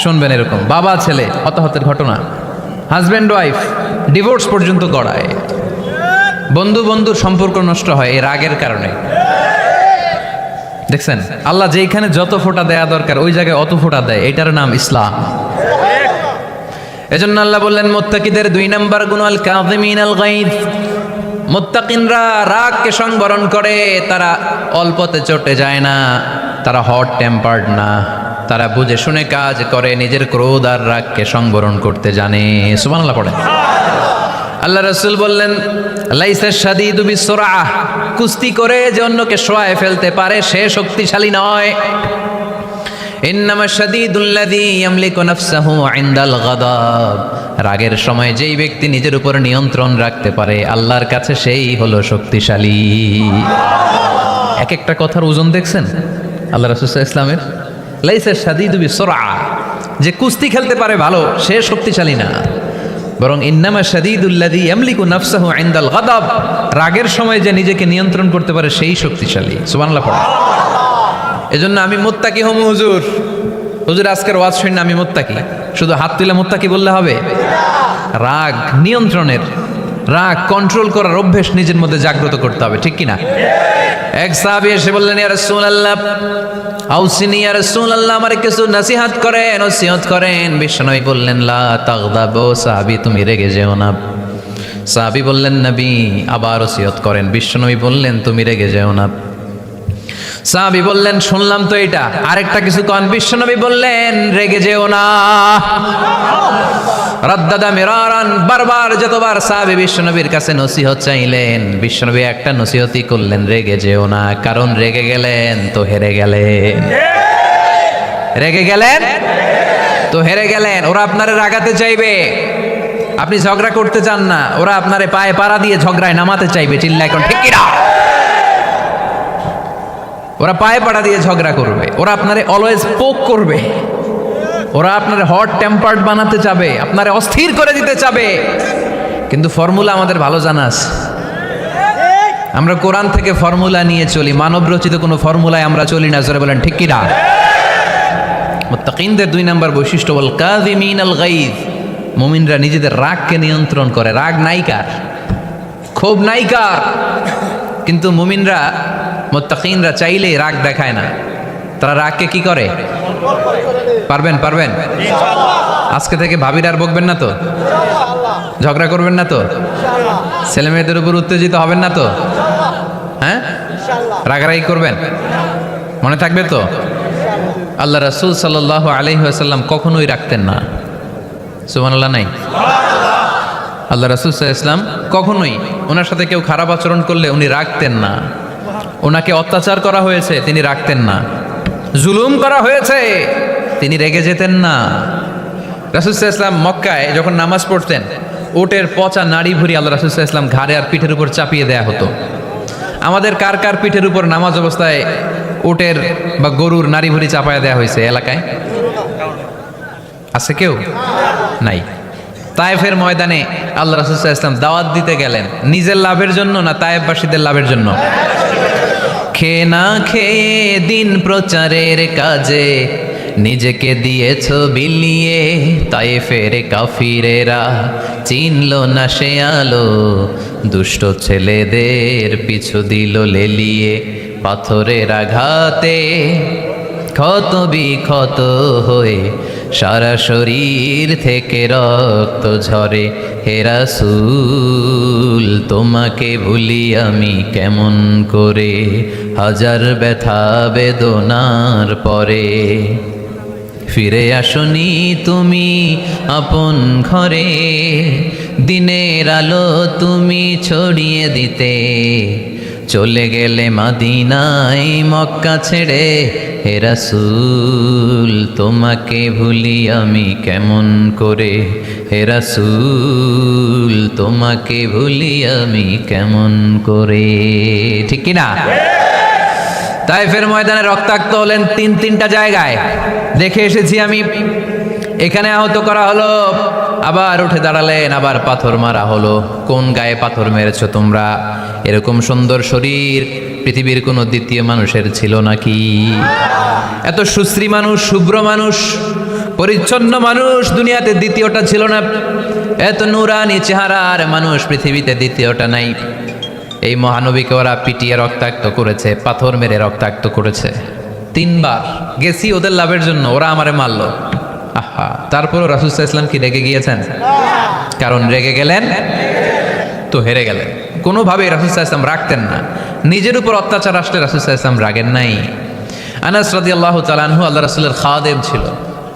শুনবেন এরকম বাবা ছেলে হতাহতের ঘটনা, হাজব্যান্ড ওয়াইফ ডিভোর্স পর্যন্ত গড়ায়, বন্ধু বন্ধুর সম্পর্ক নষ্ট হয় এই রাগের কারণে। দেখছেন, আল্লাহ যেইখানে যত ফোঁটা দেয়া দরকার ওই জায়গায় অত ফোঁটা দেয়, এটার নাম ইসলাম। এজন্য আল্লাহ বললেন মুত্তাকিদের 2 নাম্বার গুণ, আল কাযিমিনাল গায়য। মুত্তাকিনরা রাগকে সংবরণ করে, তারা অল্পতে চটে যায় না, তারা হট টেম্পার্ড না, তারা বুঝে শুনে কাজ করে, নিজের ক্রোধ আর রাগকে সংবরণ করতে জানে। সুবহানাল্লাহ পড়ে। আল্লাহ রাসূল বললেন, লাইসা শাদীদু বিসরাআহ, কুস্তি করে যে অন্যকে শোয়ায় ফেলতে পারে সে শক্তিশালী নয়। ইন্নামা শাদীদুল্লাযী ইয়ামলিকু নাফসাহু ইনদাল গাদাব, রাগের সময় যেই ব্যক্তি নিজের উপর নিয়ন্ত্রণ রাখতে পারে আল্লাহর কাছে সেই হলো শক্তিশালী। এক একটা কথার ওজন দেখছেন আল্লাহ রাসূল সাল্লাল্লাহু আলাইহি ওয়াসাল্লামের। লাইসা শাদীদু বিসুরআ, যে কুস্তি খেলতে পারে ভালো সে শক্তিশালী না, বরং ইন্নামা শাদীদুল্লাযী ইয়ামলিকু নাফসাহু ইনদাল গাদাব, রাগের সময় যে নিজেকে নিয়ন্ত্রণ করতে পারে সেই শক্তিশালী। সুবহানাল্লাহ পড়ে। এজন্য আমি মুত্তাকি হমু হুজুর। হুজুর আজকের ওয়াজ শুনে আমি মুত্তাকি, শুধু হাত তুলে মুত্তাকি বললে হবে? রাগ নিয়ন্ত্রণের, রাগ কন্ট্রোল করার অভ্যেস নিজের মধ্যে জাগ্রত করতে হবে, ঠিক কিনা? এক সাহাবী এসে বললেন, ইয়া রাসূলুল্লাহ আউসিনি ইয়া রাসূলুল্লাহ, আমার কিছু নসিহত করেন, ওসিয়ত করেন। বিশ্বনবী বললেন, লা তাগদাবু, সাহাবী তুমি রেগে যেও না। সাহাবী বললেন, নবী আবার ওসিয়ত করেন। বিশ্বনবী বললেন, তুমি রেগে যেও না। সাহাবী বললেন, শুনলাম তো এটা, আরেকটা কিছু কন। বিশ্বনবী বললেন, রেগে যেও না। রাদ্দাদা মিরারান, বারবার যতবার সাহাবী বিশ্বনবীর কাছে নসিহত চাইলেন, বিশ্বনবী একটা নসিহতই করলেন, রেগে যেও না। কারণ রেগে গেলেন তো হেরে গেলেন, রেগে গেলেন তো হেরে গেলেন। ওরা আপনারে রাগাতে চাইবে, আপনি ঝগড়া করতে চান না, ওরা আপনারে পায়ে পাড়া দিয়ে ঝগড়ায় নামাতে চাইবে। চিল্লায় কোন ঠিক কিনা? ওরা পায়ে পাড়া দিয়ে ঝগড়া করবে, ওরা আপনারে অলওয়েজ পোক করবে, ওরা আপনার হট টেম্পার্ড বানাতে চাবে, আপনারে অস্থির করে দিতে চাবে। কিন্তু ফর্মুলা আমাদের ভালো জানা আছে, আমরা কোরআন থেকে ফর্মুলা নিয়ে চলি, মানব রচিত কোনো ফর্মুলায় আমরা চলি না। জোরে বলেন ঠিক কিনা? মুত্তাকিনদের 2 নম্বর বৈশিষ্ট্য, ওয়াল কাযিমিনাল গায়জ, মুমিনরা নিজেদের রাগকে নিয়ন্ত্রণ করে। রাগ নাইকার, ক্ষোভ নাইকার, কিন্তু মুমিনরা মুত্তাকিনরা চাইলেই রাগ দেখায় না, তারা রাগকে কি করে? পারবেন পারবেন আজকে থেকে ভাবির আর বকবেন না তো, ঝগড়া করবেন না তো, ছেলে মেয়েদের উপর উত্তেজিত হবেন না তো, হ্যাঁ রাগারাগি করবেন, মনে থাকবে তো? আল্লাহ রাসূল সাল্লাল্লাহু আলাইহি ওয়াসাল্লাম কখনোই রাখতেন না। সুবহানাল্লাহ নাই? আল্লাহ রাসূল সাল্লাল্লাহু আলাইহি ওয়াসাল্লাম কখনোই, ওনার সাথে কেউ খারাপ আচরণ করলে উনি রাখতেন না। ওনাকে অত্যাচার করা হয়েছে, তিনি রাখতেন না। জুলুম করা হয়েছে, তিনি রেগে যেতেন না। রাসূল সাল্লাল্লাহু আলাইহি ওয়াসাল্লাম মক্কায় যখন নামাজ পড়তেন, উটের পচা নাড়ি ভুঁড়ি আল্লাহ রাসূল সাল্লাল্লাহু আলাইহি ওয়াসাল্লাম ঘাড়ে আর পিঠের উপর চাপিয়ে দেয়া হতো। আমাদের কার কার পিঠের উপর নামাজ অবস্থায় উটের বা গরুর নাড়ি ভুঁড়ি চাপায় দেয়া হয়েছে এলাকায়? আছে কেউ? নাই। তায়েফের ময়দানে আল্লাহ রাসূল সাল্লাল্লাহু আলাইহি ওয়াসাল্লাম দাওয়াত দিতে গেলেন, নিজের লাভের জন্য না তায়েফবাসীদের লাভের জন্য? খেয়ে না খেয়ে দিন প্রচারের কাজে নিজেকে দিয়েছ বিলিয়ে, তায়েফের কাফিরেরা চিনল না সে আলো, দুষ্ট ছেলেদের পিছু দিল লেলিয়ে, পাথরের আঘাতে ক্ষত বিক্ষত হয়ে সারা শরীর থেকে রক্ত ঝরে। হে রাসূল তোমাকে ভুলি আমি কেমন করে, হাজার ব্যথা বেদনার পরে। ফিরে আসনি তুমি আপন ঘরে, দিনের আলো তুমি ছড়িয়ে দিতে, চলে গেলে মদিনায় মক্কা ছেড়ে। হে রাসূল তোমাকে ভুলি আমি কেমন করে, হে রাসূল তোমাকে ভুলি আমি কেমন করে। ঠিক কিনা? তায়েফের ময়দানে রক্তাক্ত হলেন 3টা জায়গায়, দেখে এসেছি আমি। এখানে আহত করা হলো, আবার উঠে দাঁড়ালেন, আবার পাথর মারা হলো। কোন গায়ে পাথর মেরেছ তোমরা? এরকম সুন্দর শরীর পৃথিবীর কোনো দ্বিতীয় মানুষের ছিল নাকি? এত সুশ্রী মানুষ, শুভ্র মানুষ, পরিচ্ছন্ন মানুষ দুনিয়াতে দ্বিতীয়টা ছিল না। এত নুরানি চেহারার মানুষ পৃথিবীতে দ্বিতীয়টা নাই। এই মহানবীকে ওরা পিটিয়ে রক্তাক্ত করেছে, পাথর মেরে রক্তাক্ত করেছে। 3 বার গেছি ওদের লাভের জন্য, ওরা আমারে মারলো। আহা, তারপরও রাসূল সাল্লাল্লাহু আলাইহি ওয়াসাল্লাম কি রেগে গিয়েছেন? কারণ রেগে গেলেন তো হেরে গেলেন। কোনোভাবেই রাসূল সাল্লাল্লাহু আলাইহি ওয়াসাল্লাম রাখতেন না। নিজের উপর অত্যাচার আসলে রাসূল সাল্লাল্লাহু আলাইহি ওয়াসাল্লাম রাগেন নাই। আনাস রাদিয়াল্লাহু তাআলা আনহু আল্লাহ রাসূলের খাদেম ছিল।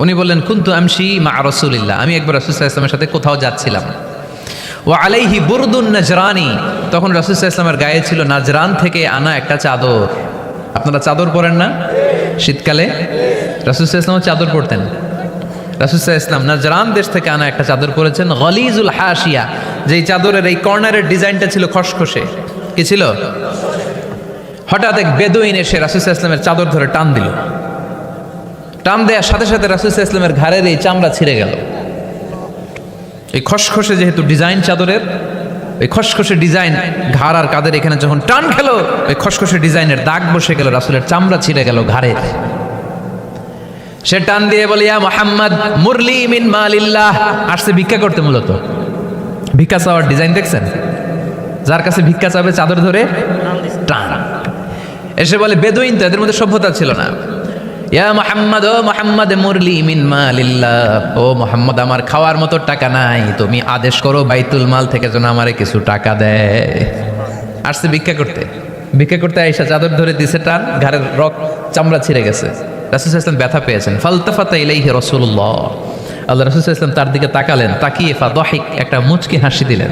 উনি বললেন, কুনতু আমশি মা রাসূলিল্লাহ, আমি একবার রাসূল সাল্লাল্লাহু আলাইহি ওয়াসাল্লামের সাথে কোথাও যাচ্ছিলাম। ওয়া আলাইহি বুরদুন নাজরানি, তখন রাসূল সাল্লাল্লাহু আলাইহি ওয়াসাল্লামের গায়ে ছিল নাজরান থেকে আনা একটা চাদর। আপনারা চাদর পরেন না শীতকালে? রাসূল সাল্লাল্লাহু আলাইহি ওয়াসাল্লাম চাদর পরতেন। রাসূল সাল্লাল্লাহু আলাইহি ওয়াসাল্লাম নাজরান দেশ থেকে আনা একটা চাদর পরেছেন, গলিজুল হাশিয়া, যেই চাদরের এই কর্নারের ডিজাইনটা ছিল খসখসে। কি ছিল? হঠাৎ এক বেদুইন এসে রাসূল সাল্লাল্লাহু আলাইহি ওয়াসাল্লামের চাদর ধরে টান দিল। টান দেওয়ার সাথে সাথে রাসূল সাল্লাল্লাহু আলাইহি ওয়াসাল্লামের ঘাড়ের এই চামড়া ছিঁড়ে গেল। এই খসখসে যেহেতু ডিজাইন চাদরের, ওই খসখসে ডিজাইন ঘাড় আর কাদের এখানে যখন টান খেলো, ওই খসখসে ডিজাইনের দাগ বসে গেল, রাসূলের চামড়া ছিঁড়ে গেল ঘাড়ের। সে টান দিয়ে বলে, ইয়া মুহাম্মদ মুরলি মিন মালিল্লাহ। আসছে ভিক্ষা করতে, মূলত ভিক্ষা চাওয়ার ডিজাইন দেখছেন? যার কাছে ভিক্ষা চাবে চাদর ধরে টান। এসে বলে, বেদুইন তো, এদের মধ্যে সভ্যতা ছিল না। ইয়া মুহাম্মদ, ও মুহাম্মদ মুরলি মিন মালিল্লাহ, ও মুহাম্মদ আমার খাওয়ার মতো টাকা নাই, তুমি আদেশ করো বাইতুল মাল থেকে যেন আমারে কিছু টাকা দেয়। আসছে ভিক্ষা করতে, ভিক্ষা করতে আয়েশা চাদর ধরে দিছে টান, ঘাড়ের রক চামড়া ছিঁড়ে গেছে। রাসূল সাল্লাল্লাহু আলাইহি ওয়াসাল্লাম ব্যথা পেয়েছেন। ফালতাফাতা ইলাইহি রাসূলুল্লাহ, আল্লাহ রাসূল সাল্লাল্লাহু আলাইহি ওয়াসাল্লাম তার দিকে তাকালেন, তাকিয়ে ফাদাহিক, একটা মুচকি হাসি দিলেন।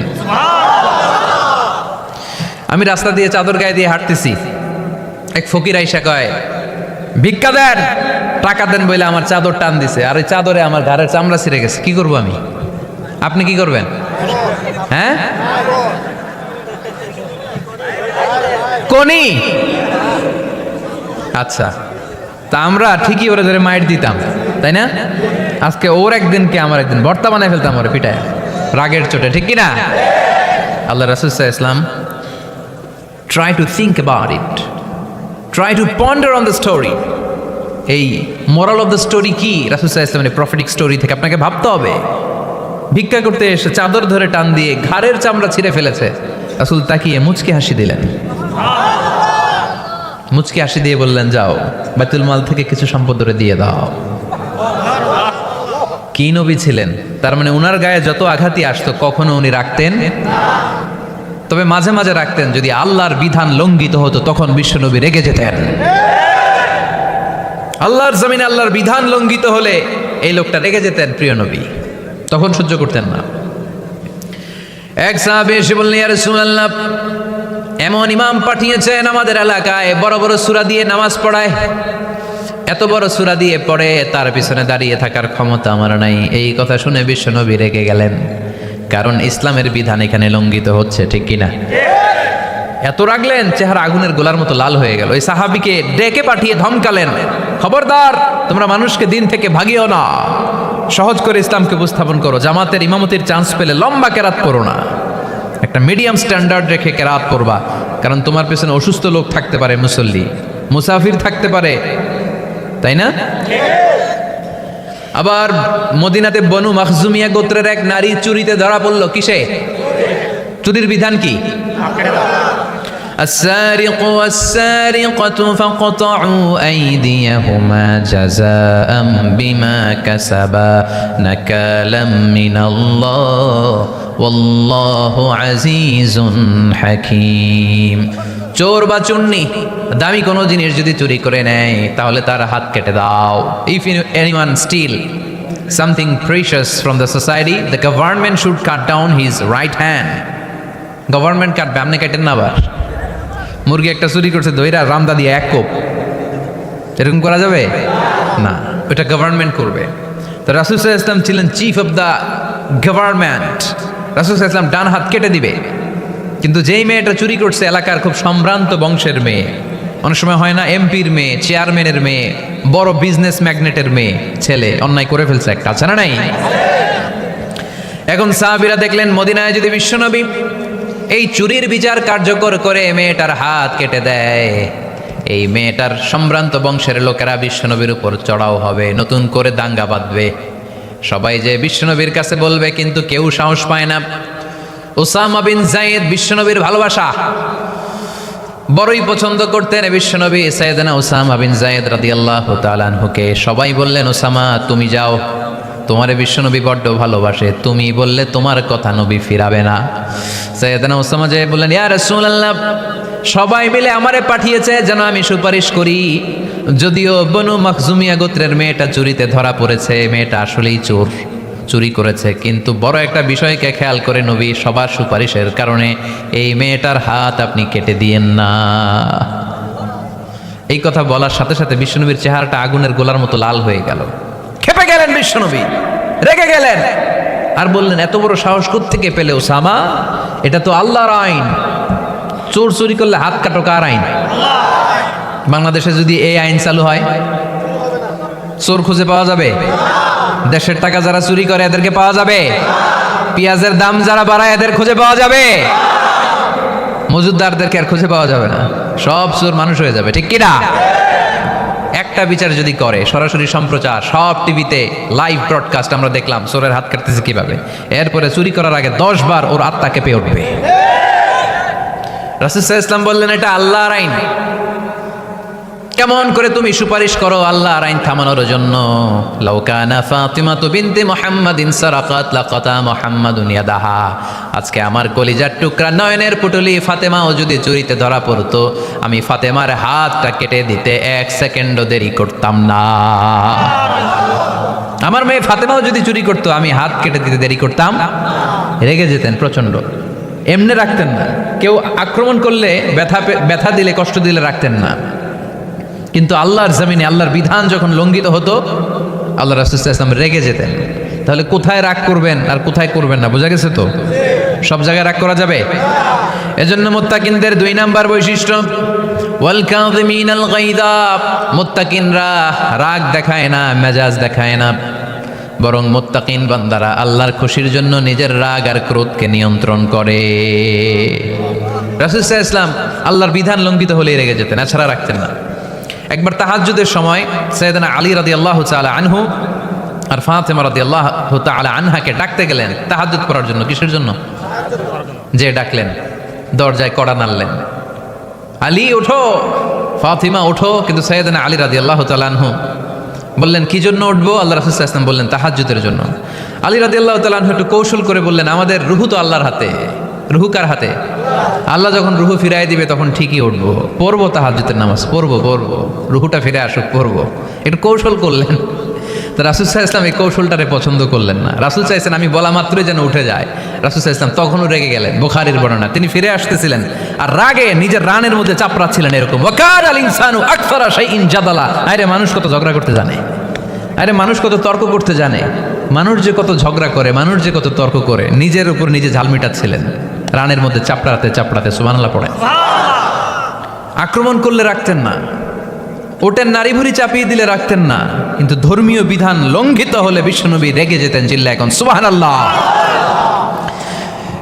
আমি রাস্তা দিয়ে চাদর গায়ে দিয়ে হাঁটতেছি, এক ফকির আয়েশা কয়, ভিক্ষা দেন, টাকা দেন বলে আমার চাদর টান দিছে, আর ওই চাদরে আমার ঘাড়ের চামড়া ছিঁড়ে গেছে, কি করবো আমি? আপনি কি করবেন? হ্যাঁ, কোনি? আচ্ছা, তা আমরা ঠিকই ওরা ধরে মাইট দিতাম, তাই না? আজকে ওর একদিন কে আমার একদিন ভর্তা বানায় ফেলতাম ওরা পিটায়, রাগের চোটে, ঠিক কিনা? আল্লাহ রাসূল সাল্লাল্লাহু আলাইহি ওয়াসাল্লাম try to think about it, try to ponder on the story. এই মোরাল অফ দ্য স্টোরি কি? রাসূল সাল্লাল্লাহু আলাইহি ওয়াসাল্লামের প্রফেটিক স্টোরি থেকে আপনাকে ভাবতে হবে। ভিক্ষা করতে এসে চাদর ধরে টান দিয়ে ঘাড়ের চামড়া ছিঁড়ে ফেলেছে, রাসূল তাকিয়ে মুচকি হাসি দিলেন। মুচকি হাসি দিয়ে বললেন, যাও বাইতুল মাল থেকে কিছু সম্পদ ধরে দিয়ে দাও। কি নবী ছিলেন! তার মানে উনার গায়ে যত আঘাতই আসতো কখনো উনি রাখতেন, তবে মাঝে মাঝে রাখতেন। যদি আল্লাহর বিধান লঙ্ঘিত হতো তখন বিশ্বনবী রেগে যেতেন। আল্লাহর জমিনে আল্লাহর বিধান লঙ্ঘিত হলে এই লোকটা রেগে যেতেন, প্রিয় নবী, তখন সহ্য করতেন না। এক সাহাবী এসে বললেন, ইয়া রাসূলুল্লাহ, এমন ইমাম পাঠিয়েছেন আমাদের এলাকায়, বড় বড় সূরা দিয়ে নামাজ পড়ায়, এত বড় সূরা দিয়ে পড়ে, তার পিছনে দাঁড়িয়ে থাকার ক্ষমতা আমার নাই। এই কথা শুনে বিশ্বনবী রেগে গেলেন, কারণ ইসলামের বিধান এখানে লঙ্ঘিত হচ্ছে, ঠিক কিনা? এত রাগলেন, চেহারা আগুনের গোলার মতো লাল হয়ে গেল। ওই সাহাবীকে ডেকে পাঠিয়ে ধমকালেন, খবরদার, তোমরা মানুষকে দিন থেকে ভাগিও না, সহজ করে ইসলামকে উপস্থাপন করো। জামাতের ইমামতির চান্স পেলে লম্বা কেরাত পড়ো না, একটা মিডিয়াম স্ট্যান্ডার্ড রেখে কেরাত পড়বা, কারণ তোমার পেছনে অসুস্থ লোক থাকতে পারে, মুসল্লি, মুসাফির থাকতে পারে, তাই না? আবার মদিনাতে বনু মাখজুমিয়া গোত্রের এক নারী চুরিতে ধরা পড়ল। কিসে? চুরির বিধান কি? السارق والسارقة فاقطعوا أيديهما جزاء بما كسبا نكالا من الله والله عزيز حكيم। চোর বা চুন্নি দামি কোনো জিনিস যদি চুরি করে নেয় তাহলে তার হাত কেটে দাও। If anyone steal something precious from the society, the government should cut down his right hand. Government কাটবে, আপনি কাটেন না। আবার মুরগি একটা চুরি করছে, দইরা রামদা দিয়ে এক কোপ, এরকম করা যাবে না, ওটা গভর্নমেন্ট করবে। তো রাসূল সাল্লাল্লাহু আলাইহি ওয়াসাল্লাম ছিলেন চিফ অফ দ্য গভর্নমেন্ট, রাসূল সাল্লাল্লাহু আলাইহি ওয়াসাল্লাম ডান হাত কেটে দিবে। কিন্তু যেই মেয়েটা চুরি করছে এলাকার খুব সম্ভ্রান্ত বংশের মেয়ে, অনেক সময় হয় না, এমপির মেয়ে, চেয়ারম্যানের মেয়ে, বড় বিজনেস ম্যাগনেটের মেয়ে, ছেলে অন্যায় করে ফেলছে একটা, আছে না নাই? এখন সাহাবীরা দেখলেন মদিনায় যদি বিশ্বনবী এই চুরির বিচার কার্যকর করে মেয়েটার হাত কেটে দেয়, এই মেয়েটার সম্ভ্রান্ত বংশের লোকেরা বিশ্বনবীর উপর চড়াও হবে, নতুন করে দাঙ্গা বাঁধবে, সবাই যে বিশ্বনবীর কাছে বলবে, কিন্তু কেউ সাহস পায় না। উসামা বিন যায়েদ বিশ্বনবীর ভালোবাসা বড়ই পছন্দ করতেন বিশ্বনবী। সাইয়েদনা উসামা বিন যায়েদ রাদিয়াল্লাহু তাআলা আনহুকে সবাই বললেন, উসামা তুমি যাও, তোমারে বিশ্বনবী বড্ড ভালোবাসে, তুমি বললে তোমার কথা নবী ফিরাবে না। সাইয়েদনা উসামা যে বললেন, ইয়া রাসূলুল্লাহ, সবাই মিলে আমারে পাঠিয়েছে যেন আমি সুপারিশ করি, যদিও বনু মাখজুমিয়া গোত্রের মেয়েটা চুরিতে ধরা পড়েছে, মেয়েটা আসলেই চোর, চুরি করেছে, কিন্তু বড় একটা বিষয়কে খেয়াল করে নবী সবার সুপারিশের কারণে এই মেয়েটার হাত আপনি কেটে দিয়েন না। এই কথা বলার সাথে সাথে বিশ্বনবীর চেহারাটা আগুনের গোলার মতো লাল হয়ে গেল। খেপে গেলেন বিশ্বনবী, রেগে গেলেন, আর বললেন এত বড় সাহস কোত্থেকে পেলে ওসামা? এটা তো আল্লাহর আইন, চোর চুরি করলে হাত কাটো কার আইন? বাংলাদেশে যদি এই আইন চালু হয়, চোর খুঁজে পাওয়া যাবে? দেশের টাকা যারা চুরি করে এদেরকে পাওয়া যাবে? পেঁয়াজের দাম যারা বাড়ায় এদের খুঁজে পাওয়া যাবে? মজুদদারদেরকে আর খুঁজে পাওয়া যাবে না, সব চোর মানুষ হয়ে যাবে, ঠিক কিনা? একটা বিচার যদি করে, সরাসরি সম্প্রচার, সব টিভিতে লাইভ ব্রডকাস্ট আমরা দেখলাম চোরের হাত কাটতেছে কিভাবে, এরপরে চুরি করার আগে 10 বার ওর আত্মা কেঁপে উঠবে। রাসূল সাল্লাল্লাহু আলাইহি ওয়াসাল্লাম বললেন এটা আল্লাহর আইন, কেমন করে তুমি সুপারিশ করো আল্লাহর আইন থামানোর জন্য? লাউ কানা ফাতিমাতু বিনতে মুহাম্মাদিন সারাকাত লাকাতা মুহাম্মাদুন ইয়াদাহা। আজকে আমার কলিজার টুকরা নয়নের পুটলি ফাতেমাও যদি চুরিতে ধরা পড়তো, আমি ফাতেমার হাতটা কেটে দিতে 1 সেকেন্ডও দেরি করতাম না। আমার মেয়ে ফাতেমাও যদি চুরি করতো, আমি হাত কেটে দিতে দেরি করতাম। রেগে যেতেন প্রচন্ড, এমনি রাখতেন না। কেউ আক্রমণ করলে ব্যথা দিলে, কষ্ট দিলে রাখতেন না। কিন্তু আল্লাহর জমিনে আল্লাহর বিধান যখন লঙ্ঘিত হতো, আল্লাহ রাসূল সাল্লাল্লাহু আলাইহি ওয়াসাল্লাম রেগে যেতেন। তাহলে কোথায় রাগ করবেন আর কোথায় করবেন না বোঝা গেছে তো? সব জায়গায় রাগ করা যাবে? এজন্য মুত্তাকিনদের 2 নাম্বার বৈশিষ্ট্য, ওয়াল কাযিমিনাল গায়যা। মুত্তাকিনরা রাগ দেখায় না, মেজাজ দেখায় না, বরং মুত্তাকিন বান্দারা আল্লাহর খুশির জন্য নিজের রাগ আর ক্রোধকে নিয়ন্ত্রণ করে। রাসূল সাল্লাল্লাহু আলাইহি ওয়াসাল্লাম আল্লাহর বিধান লঙ্ঘিত হলেই রেগে যেতেন, এছাড়া রাখতেন না। একবার তাহাজ্জুদের সময় সাইয়েদনা আলী রাদিয়াল্লাহু তাআলা আনহু আর ফাতেমা রাদিয়াল্লাহু তাআলা আনহাকে ডাকতে গেলেন তাহাজ্জুদ করার জন্য। কিসের জন্য? যে ডাকলেন, দরজায় কড়া নাড়লেন, আলী ওঠো, ফাতিমা ওঠো। কিন্তু সাইয়েদনা আলী রাদিয়াল্লাহু তাআলা আনহু বললেন কি জন্য উঠবো? আল্লাহ রাসূল সাল্লাল্লাহু আলাইহি ওয়াসাল্লাম বললেন তাহাজ্জুদের জন্য। আলী রাদিয়াল্লাহু তাআলা আনহু একটু কৌশল করে বললেন, আমাদের রুহু তো আল্লাহর হাতে। রুহু কার হাতে? আল্লাহ যখন রুহু ফিরাই দিবে তখন ঠিকই উঠবো, পড়বো তাহাজ্জুদের নামাজ, পড়বো রুহুটা ফিরে আসুক, পড়বো। একটু কৌশল করলেন। তো রাসূল সাল্লাল্লাহু আলাইহি ওয়াসাল্লাম এই কৌশলটারে পছন্দ করলেন না। রাসূল চাইছেন আমি বলা মাত্রই যেন উঠে যায়। রাসূল সাল্লাল্লাহু আলাইহি ওয়াসাল্লাম তখনও রেগে গেলেন। বুখারীর বর্ণনা, তিনি ফিরে আসতেছিলেন আর রাগে নিজের রানের মধ্যে চাপড়াচ্ছিলেন এরকম, ওয়াকানাল ইনসানু আকসারা শাইইন জাদালা। আরে মানুষ কত ঝগড়া করতে জানে, আরে মানুষ কত তর্ক করতে জানে, মানুষ যে কত ঝগড়া করে, মানুষ যে কত তর্ক করে, নিজের উপর নিজে ঝাল মিটাচ্ছিলেন রানের মধ্যে চাপড়াতে চাপড়াতে। সুবহানাল্লাহ পড়ে। আক্রমণ করলে রাখতেন না, ওটের নারী ভুঁড়ি চাপিয়ে দিলে রাখতেন না, কিন্তু ধর্মীয় বিধান লঙ্ঘিত হলে বিশ্বনবী রেগে যেতেন। চিল্লা এখন সুবহানাল্লাহ।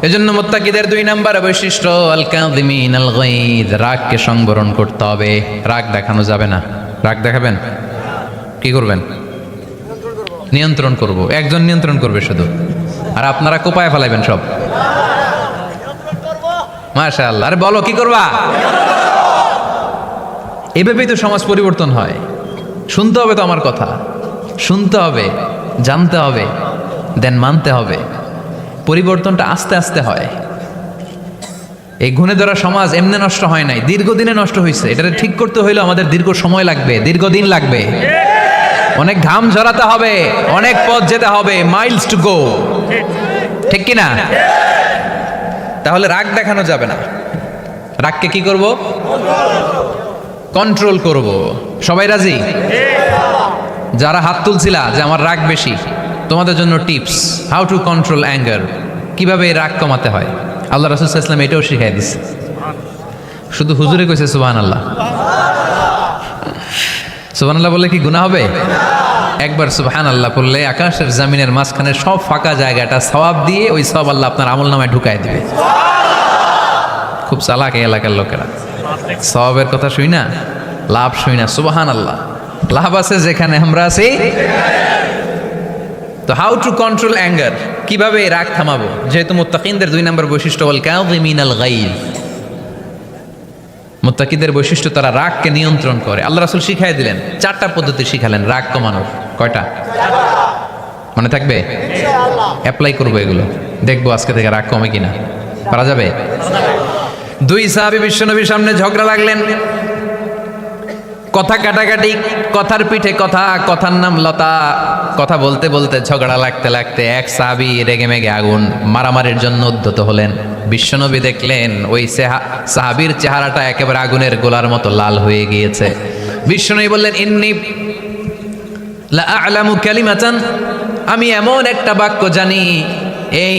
এজন্য মুত্তাকিদের 2 নাম্বার বৈশিষ্ট্য আল কাযিমিনাল গায়দ, রাগকে সংবরণ করতে হবে, রাগ দেখানো যাবে না। রাগ দেখাবেন, কি করবেন? নিয়ন্ত্রণ করব। একজন নিয়ন্ত্রণ করবে শুধু, আর আপনারা কোপায় ফেলাইবেন সব। মাশাআল্লাহ। আরে বলো কি করবা? এভাবেই তো সমাজ পরিবর্তন হয়। শুনতে হবে তো আমার কথা, শুনতে হবে, জানতে হবে, দেন মানতে হবে। পরিবর্তনটা আস্তে আস্তে হয়। এই গুণে ধরা সমাজ এমনি নষ্ট হয় নাই, দীর্ঘদিনে নষ্ট হয়েছে। এটা ঠিক করতে হইলে আমাদের দীর্ঘ সময় লাগবে, দীর্ঘদিন লাগবে, অনেক ঘাম ঝরাতে হবে, অনেক পথ যেতে হবে, মাইলস টু গো, ঠিক কিনা? তাহলে রাগ দেখানো যাবে না। রাগকে কি করব? কন্ট্রোল করব। সবাই রাজি? যারা হাত তুলছিলা যে আমার রাগ বেশি, তোমাদের জন্য tips, how to control anger, কিভাবে এই রাগ কমাতে হয়। আল্লাহ রাসূল সাল্লাল্লাহু আলাইহি ওয়াসাল্লাম এটাও শিখাই দিচ্ছে। শুধু হুজুরে কইছে সুবহানাল্লাহ। সুবহানাল্লাহ বললে কি গুনাহ হবে? একবার সুবহানাল্লাহ বললে আকাশের জমিনের মাঝখানে সব ফাঁকা জায়গাটা সওয়াব দিয়ে ওই সওয়াব আল্লাহ আপনার আমলনামায় ঢুকায় দিবে। খুব চালাক এই এলাকার লোকেরা, সওয়াবের কথা শুই না, লাভ শুই না। সুবহানাল্লাহ, লাভ আছে যেখানে আমরা আছি। তো হাউ টু কন্ট্রোল অ্যাঙ্গার, কিভাবে এই রাগ থামাবো? যেহেতু মুত্তাকিনদের 2 নম্বর বৈশিষ্ট্য ওয়াল কাযিমিনাল গায়জ, মুত্তাকিদের বৈশিষ্ট্য তারা রাগকে নিয়ন্ত্রণ করে। আল্লাহ রাসূল শিখাই দিলেন, 4টা পদ্ধতি শিখালেন রাগ কমানোর। কয়টা মনে থাকবে? অ্যাপ্লাই করবো এগুলো, দেখবো আজকে থেকে রাগ কমে কিনা। পারা যাবে? 2 সাহাবী বিশ্বনবীর সামনে ঝগড়া লাগলেন, কথা কাটাকাটি, কথার পিঠে কথা, কথার নাম লতা। কথা বলতে বলতে ঝগড়া লাগতে লাগতে এক সাহাবী রেগে মেগে আগুন, মারামারির জন্য উদ্যত হলেন। বিশ্বনবী দেখলেন ওই সাহাবীর চেহারাটা একেবারে আগুনের গোলার মতো লাল হয়ে গিয়েছে। বিষ্ণু বললেন ইন্নী লা আ'লামু কালিমাতান, আমি এমন একটা বাক্য জানি, এই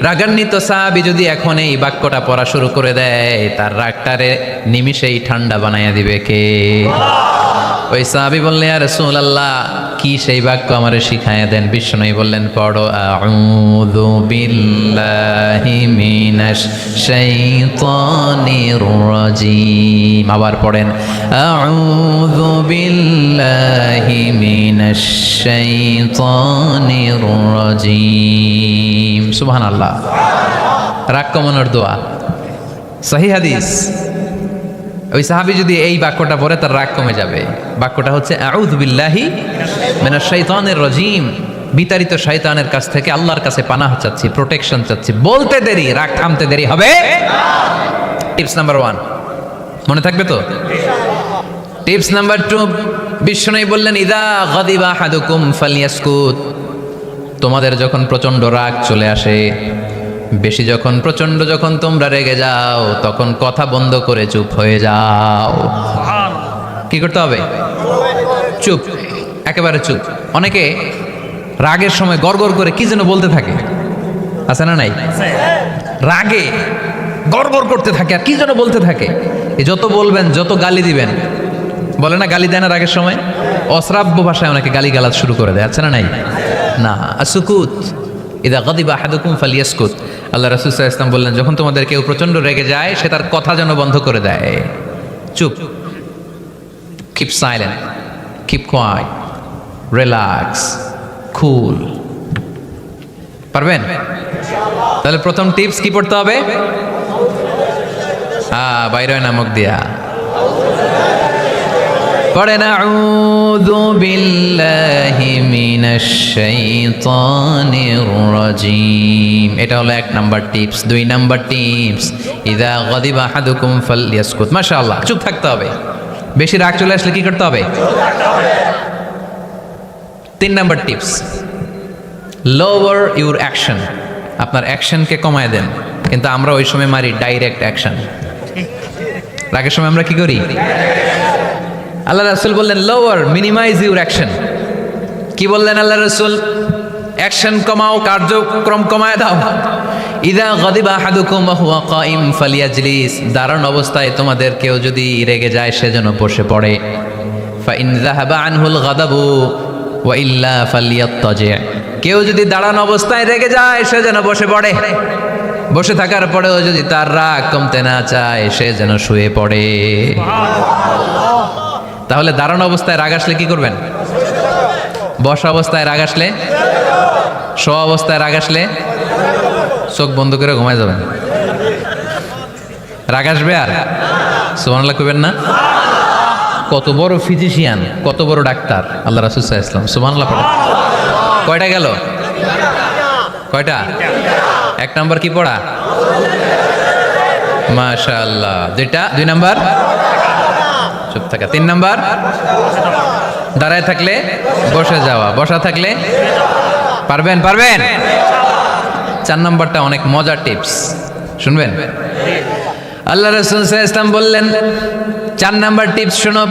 রাগান্বিত সাহাবী যদি এখন এই বাক্যটা পড়া শুরু করে দেয় তার রাগটারে নিমিষেই ঠান্ডা বানাইয়া দিবে কে? ওই সাহাবী বললেন ইয়া রাসূলুল্লাহ, কি সেই বাক্য আমারে শিখাইয়া দেন। বিষ্ণু বললেন পড়ো, আউযু বিল্লাহি মিনাশ শাইতানির রাজিম। আবার পড়েন, আউযু বিল্লাহি মিনাশ শাইতানির রাজিম। সুবহানাল্লাহ। রাগ কমানোর দোয়া, সহিহ হাদিস। ওই সাহাবী যদি এই বাক্যটা পড়ে তার রাগ কমে যাবে। বাক্যটা হচ্ছে আউযু বিল্লাহি মিনাশ শাইতানির রাজিম, বিতাড়িত শয়তানের কাছ থেকে আল্লাহর কাছে পানাহ চাচ্ছি, প্রোটেকশন চাচ্ছি। বলতে দেরি, রাগ থামতে দেরি হবে। টিপস নাম্বার 1 মনে থাকবে তো? টিপস নাম্বার 2, বিষ্ণু বললেন ইদা গাদিবা আহাদুকুম ফালিয়াসকুত, তোমাদের যখন প্রচন্ড রাগ চলে আসে, বেশি যখন প্রচন্ড যখন তোমরা রেগে যাও, তখন কথা বন্ধ করে চুপ হয়ে যাও। কি করতে হবে? চুপ, একেবারে চুপ। অনেকে রাগের সময় গড়গড় করে কি যেন বলতে থাকে, আছে না নাই? রাগে গড়গড় করতে থাকে আর কি যেন বলতে থাকে। এই যত বলবেন, যত গালি দিবেন, বলে না গালি দেয় না রাগের সময়, অশ্রাব্য ভাষায় অনেকে গালি গালাজ শুরু করে দেয়, আছে না নাই? না, আসুকুত ইদা গাদিবা আহাদুকুম ফালিয়াসকুত। আল্লাহ রাসূল সাল্লাল্লাহু আলাইহি ওয়াসাল্লাম বললেন যখন তোমাদের কেউ প্রচন্ড রেগে যায় সে তার কথা যেন বন্ধ করে দেয়। চুপ, keep silent, keep quiet, relax, cool. পারবেন? তাহলে প্রথম টিপস কি পড়তে হবে? বাইরে নামক দিয়া পড়েন, আউযু বিল্লাহি মিনাশ শাইতানির রাজিম। এটা হলো 1 নাম্বার টিপস। 2 নাম্বার টিপস, ইযা গাদিবা আহাদুকুম ফালইয়াসকুত। মাশাআল্লাহ, চুপ থাকতে হবে। বেশি রাগ চলে আসলে কি করতে হবে? 3 number tips, lower your action. আপনার অ্যাকশনকে কমায় দেন। কিন্তু আমরা ওই সময় মারি ডাইরেক্ট অ্যাকশন। রাগের সময় আমরা কি করি? আল্লাহ রাসূল বললেন লোয়ার, মিনিমাইজ ইউর অ্যাকশন। কি বললেন আল্লাহ রাসূল? অ্যাকশন কমাও, কার্যক্রম কমায় দাও। ইযা গাদিবা আহাদুকুম ওয়া হুয়া কাইম ফালিয়াজলিস, দাঁড়ানো অবস্থায় তোমাদের কেউ যদি রেগে যায় সে যেন বসে পড়ে। ফা ইন যাহাবা আনহুল গাদাবু ওয়া ইল্লা ফালিয়াত্তাজি, কেউ যদি দাঁড়ানো অবস্থায় রেগে যায় সে যেন বসে পড়ে। বসে থাকার পরেও যদি তার রাগ কমতে না চায় সে যেন শুয়ে পড়ে। তাহলে দাঁড়ানো অবস্থায় রাগ আসলে কি করবেন? বসা অবস্থায় রাগ আসলে, শোয়া অবস্থায় রাগ আসলে চোখ বন্ধ করে ঘুমায় যাবেন। রাগ আসবে আর সুবহানাল্লাহ কইবেন না? কত বড় ফিজিশিয়ান, কত বড় ডাক্তার আল্লাহ রাসূল সাল্লাল্লাহু আলাইহি ওয়াসাল্লাম। সুবহানাল্লাহ পড়া কয়টা গেল? কয়টা? 1 নাম্বার কি পড়া? মাশাআল্লাহ। 2 নাম্বার চুপ থাকা। 3 নাম্বার দাঁড়ায় থাকলে বসে যাওয়া, বসা থাকলে পারবেন? 4 নাম্বারটা অনেক মজার টিপস, শুনবেন? আল্লাহ রাসূল সাল্লাল্লাহু আলাইহি ওয়াসাল্লাম বললেন 4 নাম্বার টিপস শোনো,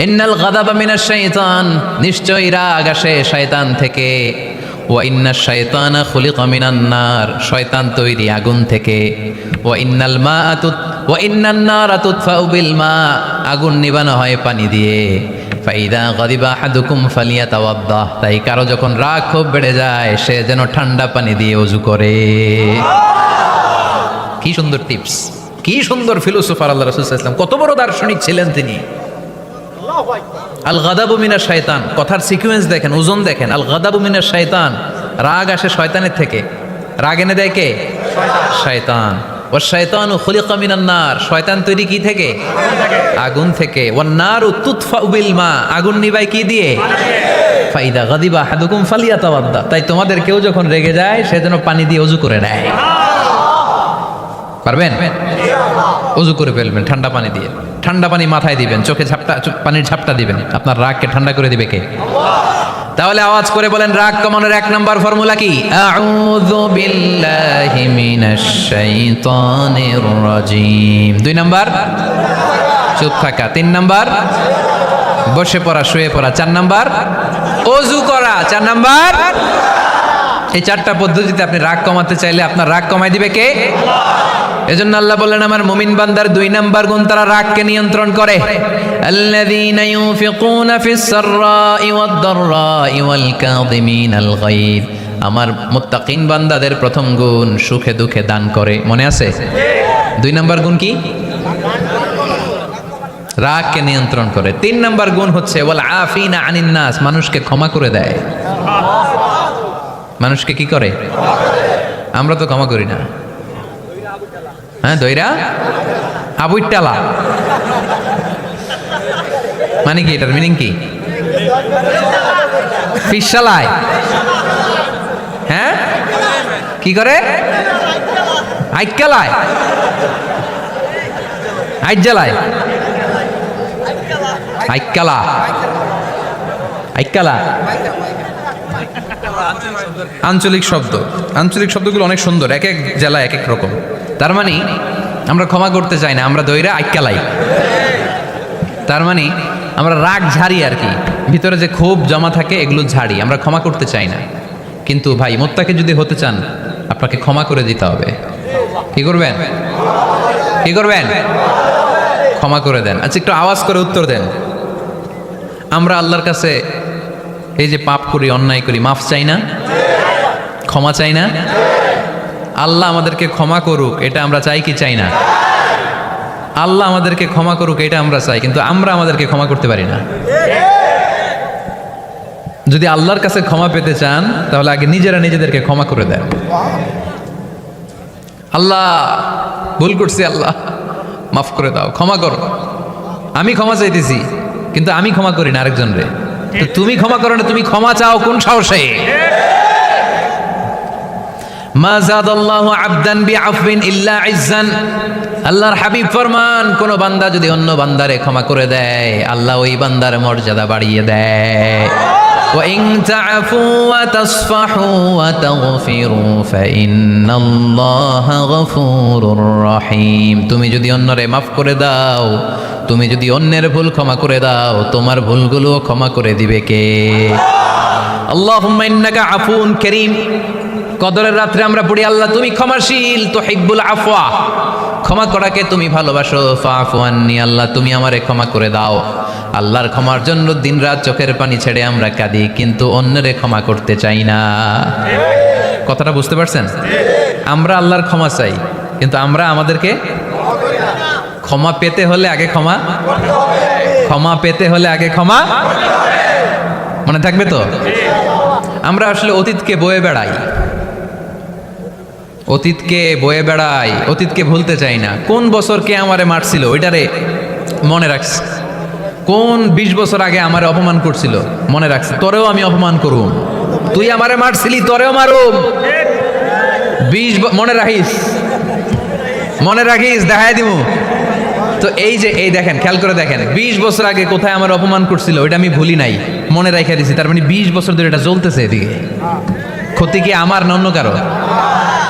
ইন্নাল গাদাবা মিনাশ শাইতান, নিশ্চয়ই রাগ আসে শয়তান থেকে। ওয়া ইন্নাশ শাইতানা খুলিকা মিনান নার, শয়তান তৈরি আগুন থেকে। ওয়া ইন্নান নারা তুতফাউ বিল মা, আগুন নিবানো হয় পানি দিয়ে। ফাইদা গাদিবা আহাদুকুম ফালিয়াতাওয়াদ্দাহ, তাই কারো যখন রাগ খুব বেড়ে যায় সে যেন ঠান্ডা পানি দিয়ে ওযু করে। কি সুন্দর টিপস, কি সুন্দর ফিলোসোফার আল্লাহ রাসূল সাল্লাল্লাহু আলাইহি ওয়াসাল্লাম, কত বড় দার্শনিক ছিলেন তিনি। আল গাদাবু মিনাশ শাইতান, কথার সিকোয়েন্স দেখেন, ওজন দেখেন। আল গাদাবু মিনাশ শাইতান, রাগ আসে শয়তানের থেকে। রাগ এনে দেয় কে? শয়তান। ওয়া শাইতানু খুলিকা মিনান নার, শয়তান তৈরি কি থেকে? আগুন থেকে। ওয়ান নারু তুতফাউ বিল মা, আগুন নিবায় কি দিয়ে? ফাইদা গাদিবা আহাদুকুম ফালিয়াতাওয়াদ্দা, তাই তোমাদের কেউ যখন রেগে যায় সে যেন পানি দিয়ে ওযু করে নেয়। পারবেন? ওযু করে ফেলবেন ঠান্ডা পানি দিয়ে। ঠান্ডা পানি মাথায় দিবেন, চোখে পানির ঝাপটা দিবেন। আপনার রাগকে ঠান্ডা করে দিবে কে? তাহলে আওয়াজ করে বলেন রাগ কমানোর 1 নাম্বার ফর্মুলা কি? আউযু বিল্লাহি মিনাশ শাইতানির রাজিম। 2 নাম্বার চুপ থাকা। 3 নাম্বার বসে পড়া, শুয়ে পড়া। 4 নাম্বার অজু করা। 4 নাম্বার, এই 4টা পদ্ধতিতে আপনি রাগ কমাতে চাইলে আপনার রাগ কমাই দিবে কে? এজন্য আল্লাহ বললেন আমার মুমিন বান্দার 2 নাম্বার গুণ, তারা রাগকে নিয়ন্ত্রণ করে। আল্লাযীনা ইউনফিকুনা ফিস সাররাই ওয়াদ দাররাই ওয়াল কাযিমিনাল গায়ব। আমার মুত্তাকিন বান্দাদের প্রথম গুণ সুখে দুঃখে দান করে। মনে আছে? 2 নাম্বার গুণ কি? রাগকে নিয়ন্ত্রণ করে। 3 নাম্বার গুণ হচ্ছে ওয়াল আফিনা আনিন নাস, মানুষকে ক্ষমা করে দেয়। মানুষকে কি করে? আমরা তো ক্ষমা করি না। হ্যাঁ, দইরা আবুইটালা মানে কি? এটার মিনিং কি? ফিশালায়। হ্যাঁ, কি করে? আইকালায়, আইজালায়, আইকালা, আইকালা আঞ্চলিক শব্দ। আঞ্চলিক শব্দগুলো অনেক সুন্দর, এক এক জেলায় এক এক রকম। তার মানে আমরা ক্ষমা করতে চাই না, আমরা দইরা আইকালাই। তার মানে আমরা রাগ ঝাড়ি আর কি, ভিতরে যে ক্ষোভ জমা থাকে এগুলো ঝাড়ি, আমরা ক্ষমা করতে চাই না। কিন্তু ভাই মুত্তাকি যদি হতে চান আপনাকে ক্ষমা করে দিতে হবে। কি করবেন? কি করবেন? ক্ষমা করে দেন। আচ্ছা, একটু আওয়াজ করে উত্তর দেন। আমরা আল্লাহর কাছে এই যে পাপ করি, অন্যায় করি, মাফ চাই না? ক্ষমা চাই না? আল্লাহ আমাদেরকে ক্ষমা করুক, এটা আমরা চাই কি চাই না? আল্লাহ আমাদেরকে ক্ষমা করুক এটা আমরা চাই, কিন্তু আমরা আমাদেরকে ক্ষমা করতে পারি না। যদি আল্লাহর কাছে ক্ষমা পেতে চান তাহলে আগে নিজেরা নিজেদেরকে ক্ষমা করে দেন। আল্লাহ ভুল করছি, আল্লাহ মাফ করে দাও, ক্ষমা করো। আমি ক্ষমা চাইতেছি কিন্তু আমি ক্ষমা করি না আরেকজন রে। তো তুমি ক্ষমা করো না, তুমি ক্ষমা চাও কোন সাহসে? মা যাদাল্লাহু আবদান বিআফবিন ইল্লা ইজ্জান। আল্লাহর হাবিব ফরমান, কোন বান্দা যদি অন্য বান্দারে ক্ষমা করে দেয় আল্লাহ ওই বান্দার মর্যাদা বাড়িয়ে দেয়। ওয়া ইন তা'ফু ওয়া তাসফাহু ওয়া তাগফিরু ফাইন্নাল্লাহা গফুরুর রহিম। তুমি যদি অন্যরে মাফ করে দাও, তুমি যদি অন্যের ভুল ক্ষমা করে দাও, তোমার ভুলগুলো ক্ষমা করে দিবে কে? আল্লাহুম্মা ইন্নাকা আফুন কারীম। কদরের রাত্রে আমরা পড়ি আল্লাহ তুমি ক্ষমাশীল, তুহিব্বুল আফওয়া, ক্ষমা করাকে তুমি ভালোবাসো। ফাআফু আন্নি, আল্লাহ তুমি আমারে ক্ষমা করে দাও। আল্লাহর ক্ষমার জন্য দিনরাত চোখের পানি ছেড়ে আমরা কাঁদি, কিন্তু অন্যরে ক্ষমা করতে চাই না। কথাটা বুঝতে পারছেন? আমরা আল্লাহর ক্ষমা চাই কিন্তু আমরা আমাদেরকে ক্ষমা পেতে হলে আগে ক্ষমা, ক্ষমা পেতে হলে আগে ক্ষমা। মনে থাকবে তো? আমরা আসলে অতীতকে বয়ে বেড়াই, অতীতকে বয়ে বেড়াই, অতীতকে ভুলতে চাই না। কোন বছর কে আমারে মারছিল ওইটারে মনে রাখছি, কোন 20 বছর আগে আমারে অপমান করছিল মনে রাখছি, তোরেও আমি অপমান করুম। তুই আমারে মারছিলি, তোরেও মারুম। 20 মনে রাখিস, মনে রাখিস, দেখাই দিমু। তো এই যে এই দেখেন, খেয়াল করে দেখেন, 20 বছর আগে কোথায় আমার অপমান করছিল ওইটা আমি ভুলি নাই, মনে রাখা দিছি। তার মানে 20 বছর ধরে এটা জ্বলতেছে এদিকে। ক্ষতি কি আমার না অন্য কারো?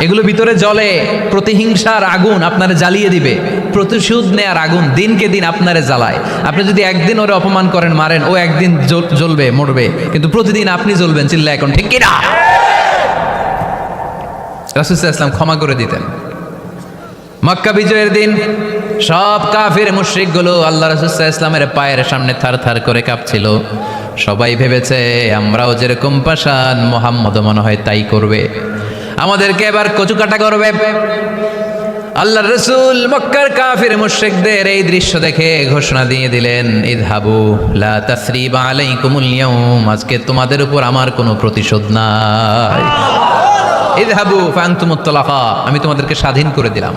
এগুলো ভিতরে জ্বলে, প্রতিহিংসার আগুন আপনারে জ্বালিয়ে দিবে, প্রতিশোধ নেয়ার আগুন দিনকে দিন আপনারে জ্বালায়। আপনি যদি একদিন ওরে অপমান করেন, মারেন, ও একদিন জ্বলবে, মরবে, কিন্তু প্রতিদিন আপনি জ্বলবেন। চিল্লা এখন ঠিক কিনা? রাসূল সাল্লাল্লাহু আলাইহি ওয়াসাল্লাম ক্ষমা করে দিতেন। মক্কা বিজয়ের দিন সব কাফির মুশরিকগুলো আল্লাহ রাসূল সাল্লাল্লাহু আলাইহি ওয়াসাল্লামের পায়ের সামনে থারথার করে কাঁপছিল। সবাই ভেবেছে আমরাও যেরকম পাষাণ, মুহাম্মদও মনে হয় তাই করবে, আমাদেরকে এবার কচুকাটা করবে। আল্লাহর রাসূল মক্কার কাফির মুশরিকদের এই দৃশ্য দেখে ঘোষণা দিয়ে দিলেন, ইযহাবু লা তাসরিবা আলাইকুমুল ইয়াউম, আজকে তোমাদের উপর আমার কোনো প্রতিশোধ নাই। ইযহাবু ফাআনতুমুত তালাকা, আমি তোমাদেরকে স্বাধীন করে দিলাম।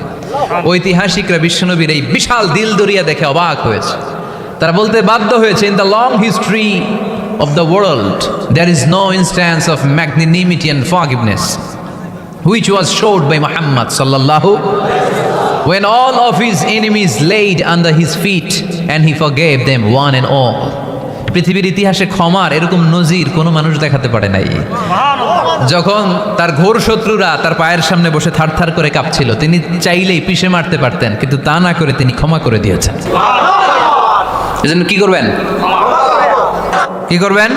ঐতিহাসিকরা বিশ্বনবীর এই বিশাল দিল দরিয়া দেখে অবাক হয়েছে। তারা বলতে বাধ্য হয়েছে, in the long history of the world there is no instance of magnanimity and forgiveness which was showed by Muhammad sallallahu, when all of his enemies laid under his feet and he forgave them one and all. পৃথিবীর ইতিহাসে ক্ষমার এরকম নজির কোনো মানুষ দেখাতে পারে নাই। যখন তার ঘোর শত্রুরা তার পায়ের সামনে বসে থারথার করে কাঁপছিল, তিনি চাইলেই পিষে মারতে পারতেন, কিন্তু তা না করে তিনি ক্ষমা করে দিয়েছেন। এজন্য কি করবেন? কি করবেন?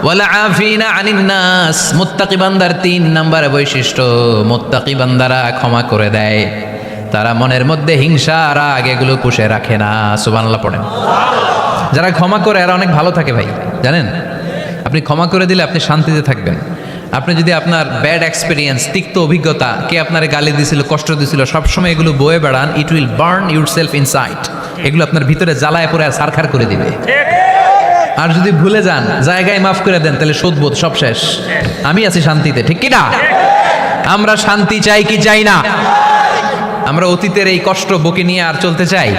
ওয়ালা আফিনা আনিন নাস, মুত্তাকি বান্দার 3 নম্বর বৈশিষ্ট্য, মুত্তাকি বান্দারা ক্ষমা করে দেয়। তারা মনের মধ্যে হিংসা রাগ এগুলো পুষে রাখে না। সুবহানাল্লাহ পড়েন। যারা ক্ষমা করে এরা অনেক ভালো থাকে ভাই, জানেন? আপনি ক্ষমা করে দিলে আপনি শান্তিতে থাকবেন। আপনি যদি আপনার ব্যাড এক্সপিরিয়েন্স, তিক্ত অভিজ্ঞতা, কে আপনার গালি দিছিল, কষ্ট দিছিল, সবসময় এগুলো বয়ে বেড়ান, it will burn your self inside. এগুলো আপনার ভিতরে জ্বালায় পড়ে সারখার করে দিবে। আর যদি ভুলে যান, জায়গায় মাফ করে দেন, তাহলে শোধবোধ সব শেষ। আমি আছি শান্তিতে, ঠিক কি না? আমরা শান্তি চাই কি চাই না? আমরা অতীতের এই কষ্ট বুকে নিয়ে আর চলতে চাই?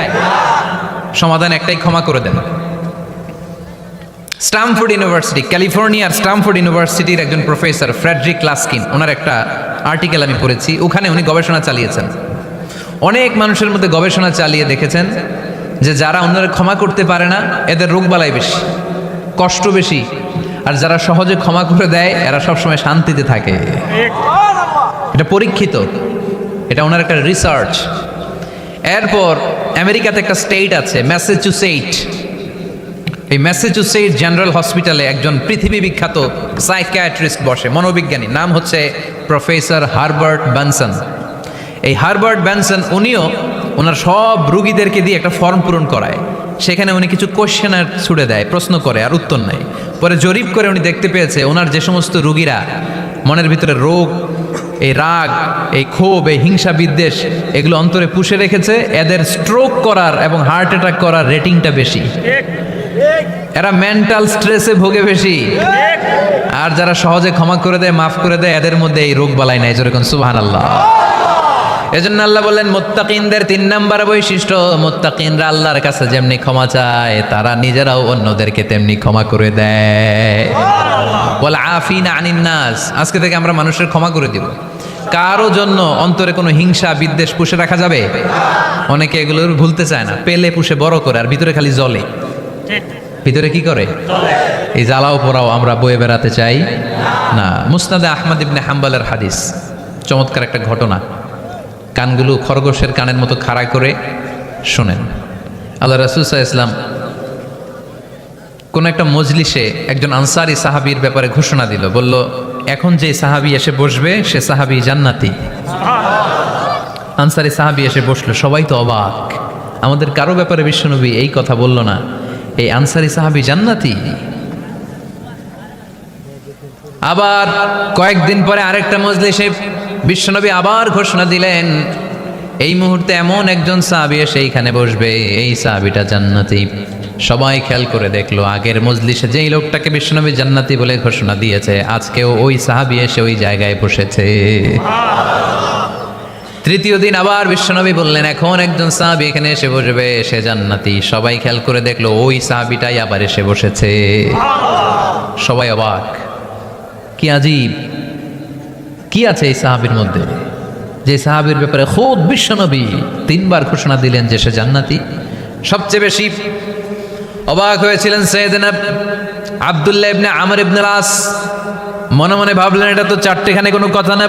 সমাধান একটাই, ক্ষমা করে দেন। স্ট্যামফোর্ড ইউনিভার্সিটি, ক্যালিফোর্নিয়ার স্ট্যামফোর্ড ইউনিভার্সিটির একজন প্রফেসর ফ্রেডরিক লাস্কিন, ওনার একটা আর্টিকেল আমি পড়েছি। ওখানে উনি গবেষণা চালিয়েছেন, অনেক মানুষের মধ্যে গবেষণা চালিয়ে দেখেছেন যে যারা অন্যরা ক্ষমা করতে পারে না এদের রোগবালাই বেশি, কষ্ট বেশি, আর যারা সহজে ক্ষমা করে দেয় এরা সবসময় শান্তিতে থাকে। এটা পরীক্ষিত, এটা ওনার একটা রিসার্চ। এরপর আমেরিকাতে একটা স্টেট আছে ম্যাসাচুসেট। এই ম্যাসাচুসেট জেনারেল হসপিটালে একজন পৃথিবী বিখ্যাত সাইকিয়াট্রিস্ট বসে, মনোবিজ্ঞানী, নাম হচ্ছে প্রফেসর হারবার্ট বেনসন। এই হারবার্ট বেনসন উনিও ওনার সব রুগীদেরকে দিয়ে একটা ফর্ম পূরণ করায়। সেখানে উনি কিছু কোশ্চেনার ছুড়ে দেয়, প্রশ্ন করে আর উত্তর নেয়। পরে জরিপ করে উনি দেখতে পেয়েছে ওনার যে সমস্ত রুগীরা মনের ভিতরে রোগ, এই রাগ, এই ক্ষোভ, এই হিংসা বিদ্বেষ এগুলো অন্তরে পুষে রেখেছে, এদের স্ট্রোক করার এবং হার্ট অ্যাটাক করার রেটিংটা বেশি। এরা মেন্টাল স্ট্রেসে ভোগে বেশি। আর যারা সহজে ক্ষমা করে দেয়, মাফ করে দেয়, এদের মধ্যে এই রোগ বালাই নাই। যেরকম সুবহানাল্লাহ। এজন্য আল্লাহ বললেন মুত্তাকিনদের 3 নাম্বার বৈশিষ্ট্য, মুত্তাকিনরা আল্লাহর কাছে যেমনি ক্ষমা চায় তারা নিজেরাও অন্যদেরকে তেমনি ক্ষমা করে দেয়। ওয়াল আফিনা আনিন নাস, আজকে থেকে আমরা মানুষের ক্ষমা করে দিব। কারো জন্য অন্তরে কোনো হিংসা বিদ্বেষ পুষে রাখা যাবে? অনেকে এগুলো ভুলতে চায় না, পেলে পুষে বড় করে, আর ভিতরে খালি জ্বলে। ভিতরে কি করে? এই জ্বালাও পোড়াও আমরা বয়ে বেড়াতে চাই না। মুসনাদে আহমদ ইবনে হাম্বলের হাদিস, চমৎকার একটা ঘটনা। কানগুলো খরগোশের কানের মতো খাড়া করে শোনেন। আল্লাহ রাসূল সাল্লাল্লাহু আলাইহি ওয়াসাল্লাম কোন একটা মজলিসে একজন আনসারী সাহাবীর ব্যাপারে ঘোষণা দিল, বলল এখন যে সাহাবী এসে বসবে সে সাহাবী জান্নাতি। আনসারী সাহাবী এসে বসলো, সবাই তো অবাক, আমাদের কারো ব্যাপারে বিশ্বনবী এই কথা বলল না, এই আনসারী সাহাবী জান্নাতি। আবার কয়েকদিন পরে আরেকটা মজলিসে বিশ্বনবী আবার ঘোষণা দিলেন, এই মুহূর্তে এমন একজন সাহাবী এসে এইখানে বসবে, এই সাহাবীটা জান্নাতি। সবাই খেয়াল করে দেখলো, আগের মজলিসে যেই লোকটাকে বিশ্বনবী জান্নাতি বলে ঘোষণা দিয়েছে, আজকেও ওই সাহাবী এসে ওই জায়গায় বসেছে। তৃতীয় দিন আবার বিশ্বনবী বললেন, এখন একজন সাহাবী এখানে এসে বসবে, সে জান্নাতি। সবাই খেয়াল করে দেখলো, ওই সাহাবীটাই আবার এসে বসেছে। সবাই অবাক, কি আজীব, কি আছে এই সাহাবীর মধ্যে, যে সাহাবীর ব্যাপারে খুদ বিশ্বনবী 3 বার ঘোষণা দিলেন যে সে জান্নাতি। সবচেয়ে বেশি অবাক হয়েছিলেন সাইয়েদনা আব্দুল্লাহ ইবনে আমর ইবনে আস। মনে মনে ভাবলেন, এটা তো চারটেখানে কোনো কথা না,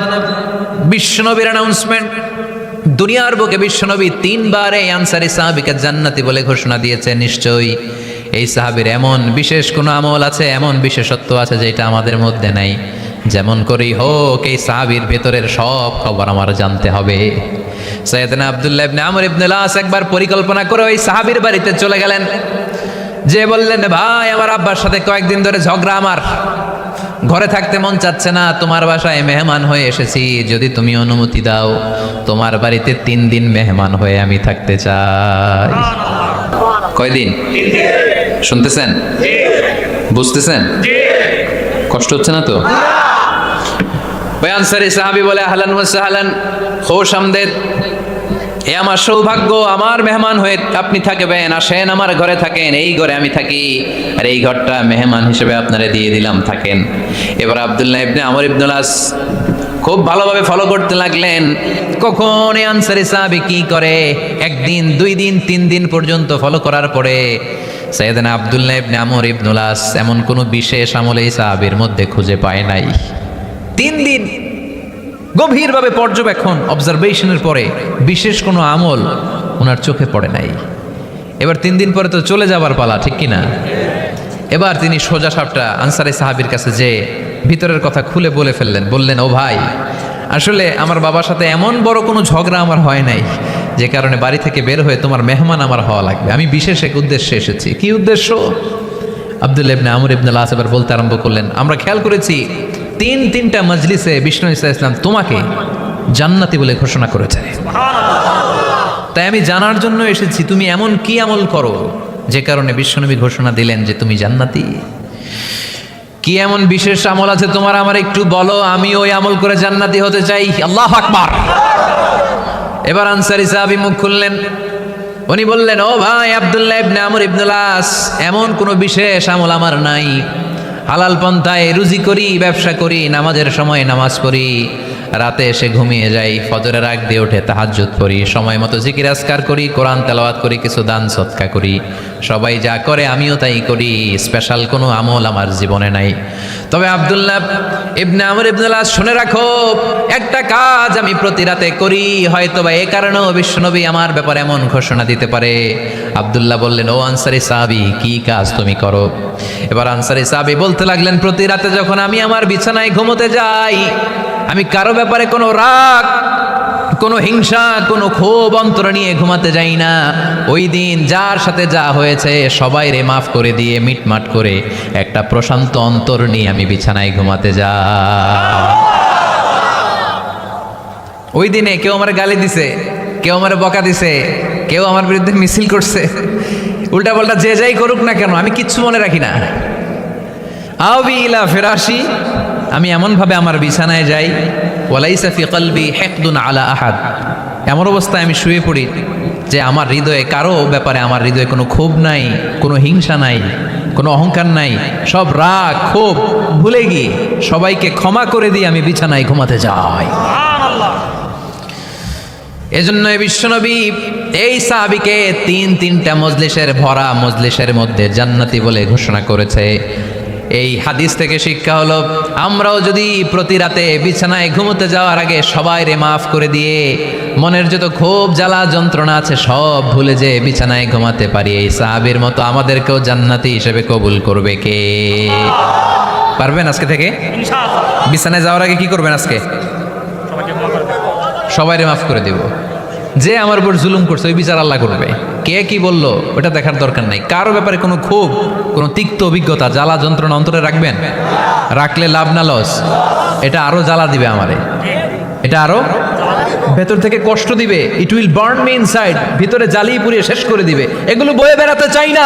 বিশ্বনবীর অ্যানাউন্সমেন্ট। দুনিয়ার বুকে বিশ্বনবী 3 বার এই আনসারী সাহাবীকে জান্নাতি বলে ঘোষণা দিয়েছে, নিশ্চয়ই এই সাহাবীর এমন বিশেষ কোনো আমল আছে, এমন বিশেষত্ব আছে যেটা আমাদের মধ্যে নাই। যেমন করেই হোক এই সাহাবীর ভেতরের সব খবর আমার জানতে হবে। সাইয়েদনা আব্দুল্লাহ ইবনে আমর ইবনে আস একবার পরিকল্পনা করে ওই সাহাবীর বাড়িতে চলে গেলেন, যে বললেন, ভাই আমার আব্বার সাথে কয়েকদিন ধরে ঝগড়া, আমার ঘরে থাকতে মন চাচ্ছে না, তোমার বাসায় মেহমান হয়ে এসেছি, যদি তুমি অনুমতি দাও তোমার বাড়িতে 3 দিন মেহমান হয়ে আমি থাকতে চাই। কয়দিন? শুনতেছেন? বুঝতেছেন? কষ্ট হচ্ছে না তো? ওই আনসারী সাহাবী বলে, আহলান ওয়া সাহলান, খোশ আমদেদ, এ আমার সৌভাগ্য, আমার মেহমান হয়ে আপনি থাকবেন, আসেন আমার ঘরে থাকেন, এই ঘরে আমি থাকি, আর এই ঘরটা মেহমান হিসেবে আপনারা দিয়ে দিলাম, থাকেন। এবার আব্দুল্লাহ ইবনে আমর ইবনে আস খুব ভালোভাবে ফলো করতে লাগলেন, কখন এই আনসারী সাহাবী কি করে। 1 দিন, 2 দিন, 3 দিন পর্যন্ত ফলো করার পরে সাইয়েদনা আব্দুল্লাহ ইবনে আমর ইবনে আস এমন কোনো বিশেষ আমল এই সাহাবীর মধ্যে খুঁজে পায় নাই। 3 দিন গভীরভাবে পর্যবেক্ষণ, অবজারভেশনের পরে বিশেষ কোনো আমল ওনার চোখে পড়ে নাই। এবার 3 দিন পরে তো চলে যাবার পালা, ঠিক কিনা? এবার তিনি সোজা সাপটা আনসারী সাহাবীর কাছে যে ভিতরের কথা খুলে বলে ফেললেন, বললেন, ও ভাই, আসলে আমার বাবার সাথে এমন বড় কোনো ঝগড়া আমার হয় নাই যে কারণে বাড়ি থেকে বের হয়ে তোমার মেহমান আমার হওয়া লাগবে। আমি বিশেষ এক উদ্দেশ্যে এসেছি। কি উদ্দেশ্য? আব্দুল্লাহ ইবনে আমর ইবনে আস এবার বলতে আরম্ভ করলেন, আমরা খেয়াল করেছি তিনটা মজলিসে বিষ্ণু ঈসা ইসলাম তোমাকে জান্নাতি বলে ঘোষণা করেছে। তাই আমি জানার জন্য এসেছি তুমি এমন কি আমল করো যে কারণে বিশ্বনবী ঘোষণা দিলেন যে তুমি জান্নাতি। কি এমন বিশেষ আমল আছে তোমার, আমার একটু বলো, আমি ওই আমল করে জান্নাতি হতে চাই। আল্লাহু আকবার। এবার আনসারী সাহাবী মুখ খুললেন। উনি বললেন, ও ভাই আব্দুল্লাহ ইবনে আমর ইবনে আস, এমন কোনো বিশেষ আমল আমার নাই। হালাল পন্থায় রুজি করি, ব্যবসা করি, নামাজের সময় নামাজ পড়ি, রাতে এসে ঘুমিয়ে যাই, ফজরের আগ দিয়ে উঠে তাহাজ্জুদ পড়ি, সময় মতো জিকির আজকার করি, কোরআন তেলাওয়াত করি, কিছু দান সদকা করি। সবাই যা করে আমিও তাই করি। স্পেশাল কোনো আমল আমার জীবনে নাই। তবে আব্দুল্লাহ ইবনে আমর ইবনে আস, শুনে রাখো, একটা কাজ আমি প্রতি রাতে করি, হয়তো বা এই কারণেও বিশ্বনবী আমার ব্যাপারে এমন ঘোষণা দিতে পারে। আব্দুল্লাহ বললেন, ও আনসারী সাহাবী, কি কাজ তুমি করো? এবার আনসারী সাহাবী বলতে লাগলেন, প্রতি রাতে যখন আমি আমার বিছানায় ঘুমোতে যাই, আমি কারো ব্যাপারে কোনো রাগ, কোনো হিংসা, কোনো ক্ষোভ অন্তর নিয়ে ঘুমাতে যাই না। ওই দিন যার সাথে যা হয়েছে সবাই রে মাফ করে দিয়ে মিটমাট করে একটা প্রশান্ত অন্তর নিয়ে আমি বিছানায় ঘুমাতে যাই। ওই দিনে কেউ আমার গালি দিছে, কেউ আমার বকা দিছে, কেউ আমার বিরুদ্ধে মিছিল করছে, উল্টা পাল্টা যে যাই করুক না কেন, আমি কিচ্ছু মনে রাখি না। আবি ইলা ফিরাশি, আমি এমনভাবে আমার বিছানায় যাই, ওয়ালাইসা ফি কলবি হিকদুন আলা আহাদ, এমন অবস্থায় আমি শুয়ে পড়ি যে আমার হৃদয়ে কারো ব্যাপারে, আমার হৃদয়ে কোনো ক্ষোভ নাই, কোনো হিংসা নাই, কোনো অহংকার নাই, সব রাগ ক্ষোভ ভুলে গিয়ে সবাইকে ক্ষমা করে দিয়ে আমি বিছানায় ঘুমাতে যাই। এজন্য বিশ্বনবী এই সাহাবীকে তিনটা মজলিসের ভরা মজলিসের মধ্যে জান্নাতি বলে ঘোষণা করেছে। এই হাদিস থেকে শিক্ষা হলো, আমরাও যদি প্রতি রাতে বিছানায় ঘুমোতে যাওয়ার আগে সবাই রে মাফ করে দিয়ে মনের যত ক্ষোভ জ্বালা যন্ত্রণা আছে সব ভুলে যে বিছানায় ঘুমাতে পারি, এই সাহাবীর মতো আমাদেরকেও জান্নাতি হিসেবে কবুল করবে কে? পারবেন আজকে থেকে? বিছানায় যাওয়ার আগে কি করবেন? আজকে সবাই রে মাফ করে দেব। যে আমার উপর জুলুম করছে ওই বিচার আল্লাহ করবে। কে কি বললো ওটা দেখার দরকার নাই। কারো ব্যাপারে কোনো ক্ষোভ, কোনো তিক্ত অভিজ্ঞতা, জ্বালা যন্ত্রণা অন্তরে রাখবেন? রাখলে লাভ না লস? এটা আরো জ্বালা দিবে আমারে, এটা আরো ভেতর থেকে কষ্ট দিবে। It will burn me inside, ভিতরে জ্বালিয়ে পুড়িয়ে শেষ করে দিবে। এগুলো বয়ে বেড়াতে চাই না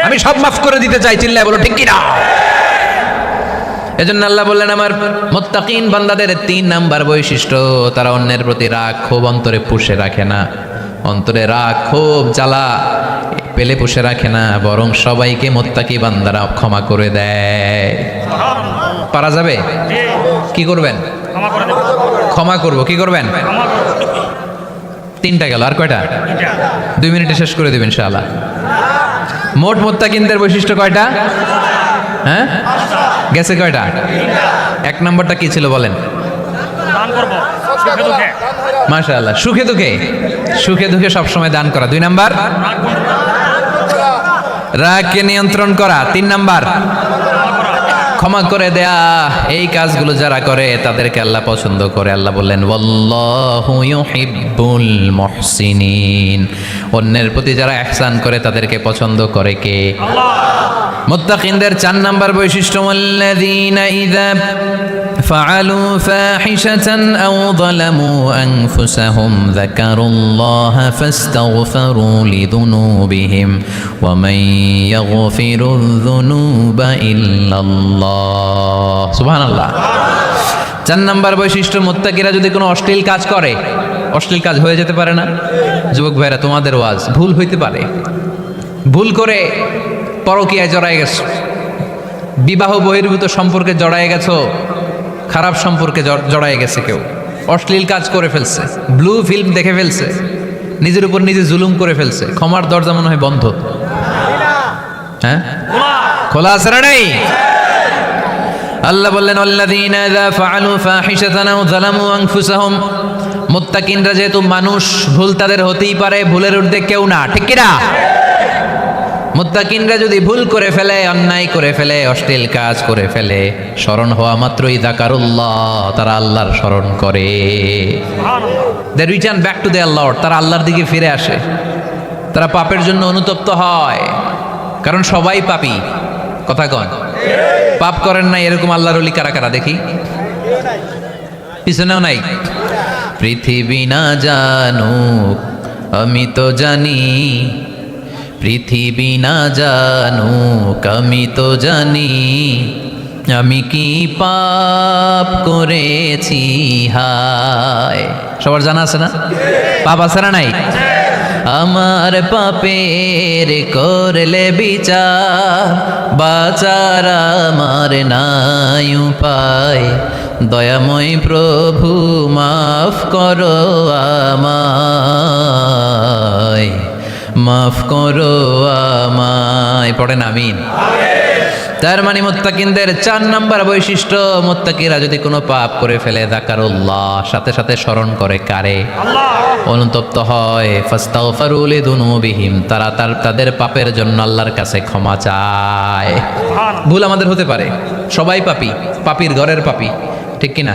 আমি সব মাফ করে দিতে চাই। চিল্লায় বলো ঠিক কিনা? এজন্য আল্লাহ বললেন, আমার মুত্তাকিন বান্দাদের 3 নাম্বার বৈশিষ্ট্য, তারা অন্যের প্রতি রাগ ক্ষোভ অন্তরে পুষে রাখে না। অন্তরে রাগ ক্ষোভ জ্বালা পেলে পুষে রাখে না, বরং সবাইকে মুত্তাকি বান্দারা ক্ষমা করে দেয়। পারা যাবে? কি করবেন? ক্ষমা করব। কি করবেন? 3টা গেল, আর কয়টা? 2 মিনিটে শেষ করে দেবেন ইনশাআল্লাহ। মোট মুত্তাকিনদের বৈশিষ্ট্য কয়টা? হ্যাঁ, গেছে কয়টা? 1 নম্বরটা কি ছিল বলেন? মাশাআল্লাহ, সুখে দুঃখে সবসময় দান করা। 2 নাম্বার রাগকে নিয়ন্ত্রণ করা। 3 নাম্বার ক্ষমা করে দেয়া। এই কাজগুলো যারা করে তাদেরকে আল্লাহ পছন্দ করে। আল্লাহ বললেন, ওয়াল্লাহু ইউহিব্বুল মুহসিনিন, অন্যের প্রতি যারা ইহসান করে তাদেরকে পছন্দ করে কে? আল্লাহ। মুত্তাকিনদের 4 নাম্বার বৈশিষ্ট্য, আল্লাযীনা ইযা ফাআলু ফাহিশাতান আও যালামু আনফুসাহুম যাকারুল্লাহা ফাস্তাগফিরু লিযুনুবিহিম ওয়া মান ইয়াগফিরুয যুনুবা ইল্লাল্লাহ। সুবহানাল্লাহ। 4 নাম্বার বৈশিষ্ট্য, মুত্তাকিরা যদি কোনো অশ্লীল কাজ করে, অশ্লীল কাজ হয়ে যেতে পারে না? যুবক ভাইরা, তোমাদের ওয়াজ, ভুল হইতে পারে। ভুল করে পরকীয়ায় জড়ায় গেছো, বিবাহ বহির্ভূত সম্পর্কে জড়ায় গেছো, খারাপ সম্পর্কে জড়ায় গেছে, কেউ অশ্লীল কাজ করে ফেলছে, ব্লু ফিল্ম দেখে ফেলছে, নিজের উপর নিজে জুলুম করে ফেলছে, ক্ষমার দরজা মনে হয় বন্ধ। হ্যাঁ, খোলা আছে না নাই? আল্লাহ বললেন, আল্লাযীনা ইযা ফাআলু ফাহিশাতান আও যালামু আনফুসাহুম, মুত্তাকিনরা যেহেতু মানুষ, ভুল তাদের হতেই পারে, ভুলের ঊর্ধ্বে কেউ না, ঠিক কি না? মুত্তাকিনরা যদি ভুল করে ফেলে, অন্যায় করে ফেলে, অশ্লীল কাজ করে ফেলে, স্মরণ হওয়া মাত্রই যাকারুল্লাহ, তারা আল্লাহর স্মরণ করে। They return back to their lord, তারা আল্লাহর দিকে ফিরে আসে। তারা পাপের জন্য অনুতপ্ত হয়, কারণ সবাই পাপী। কথা কন, পাপ করেন নাই এরকম আল্লাহর ওলি কারা কারা দেখি? পিছনেও নাই। পৃথিবী না জানুক আমি তো জানি, পৃথিবী না জানুক আমি তো জানি, আমি কি পাপ করেছি হায়। সবার জানা আছে না? পাপ আছে না নাই? আমার পাপের করলে বিচার, বাচার আমার নাই উপায়, দয়াময় প্রভু মাফ করো আমায়, মাফ করো আমায়। পড়েন আমিন। তার মানে মুত্তাকিনদের 4 নাম্বার বৈশিষ্ট্য, মুত্তাকিরা যদি কোনো পাপ করে ফেলে যাকারুল্লাহ, সাথে সাথে স্মরণ করে কারে? অনুতপ্ত হয়। ফাস্তাগফিরু লিযুনুবিহিম, তারা তাদের পাপের জন্য আল্লাহর কাছে ক্ষমা চায়। ভুল আমাদের হতে পারে, সবাই পাপী, পাপীর ঘরের পাপী, ঠিক কিনা?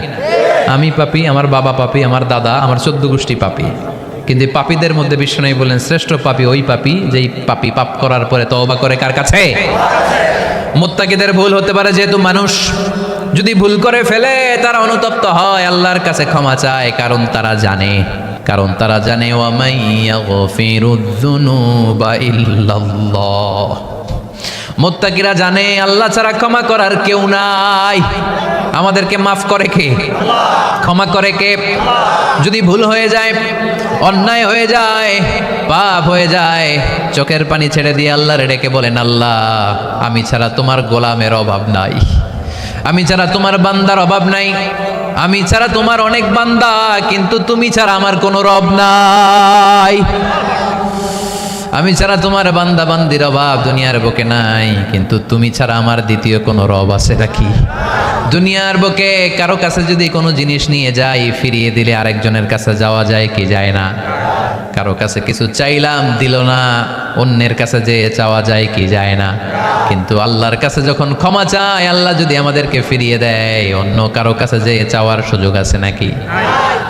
আমি পাপী, আমার বাবা পাপী, আমার দাদা, আমার 14 গোষ্ঠী পাপী। কিন্তু পাপীদের মধ্যে বিশ্বনবী বলেন শ্রেষ্ঠ পাপী ওই পাপী যেই পাপী পাপ করার পরে তওবা করে কার কাছে? মুত্তাকিদের ভুল হতে পারে, যেহেতু মানুষ যদি ভুল করে ফেলে তারা অনুতপ্ত হয়, আল্লাহর কাছে ক্ষমা চায়, কারণ তারা জানে ওয়া মাইয়াগফিরুয যুনুবা ইল্লাল্লাহ। মুত্তাকিরা জানে আল্লাহ ছাড়া ক্ষমা করার কেউ নাই। আমাদেরকে মাফ করে কে? ক্ষমা করে কে? যদি ভুল হয়ে যায়, অন্যায় হয়ে যায়, পাপ হয়ে যায়, চোখের পানি ছেড়ে দিয়ে আল্লাহরে ডেকে বলেন, আল্লাহ আমি ছাড়া তোমার গোলামের অভাব নাই, আমি ছাড়া তোমার বান্দার অভাব নাই, আমি ছাড়া তোমার অনেক বান্দা, কিন্তু তুমি ছাড়া আমার কোনো রব নাই। আমি ছাড়া তোমার বান্দা বান্দির অভাব দুনিয়ার বুকে নাই, কিন্তু তুমি ছাড়া আমার দ্বিতীয় কোনো রব আছে নাকি? দুনিয়ার বুকে কারো কাছে যদি কোনো জিনিস নিয়ে যাই, ফিরিয়ে দিলে আরেকজনের কাছে যাওয়া যায় কি যায় না? কারো কাছে কিছু চাইলাম দিল না, অন্যের কাছে যে চাওয়া যায় কি যায় না? কিন্তু আল্লাহর কাছে যখন ক্ষমা চাই, আল্লাহ যদি আমাদেরকে ফিরিয়ে দেয়, অন্য কারো কাছে যে চাওয়ার সুযোগ আছে নাকি?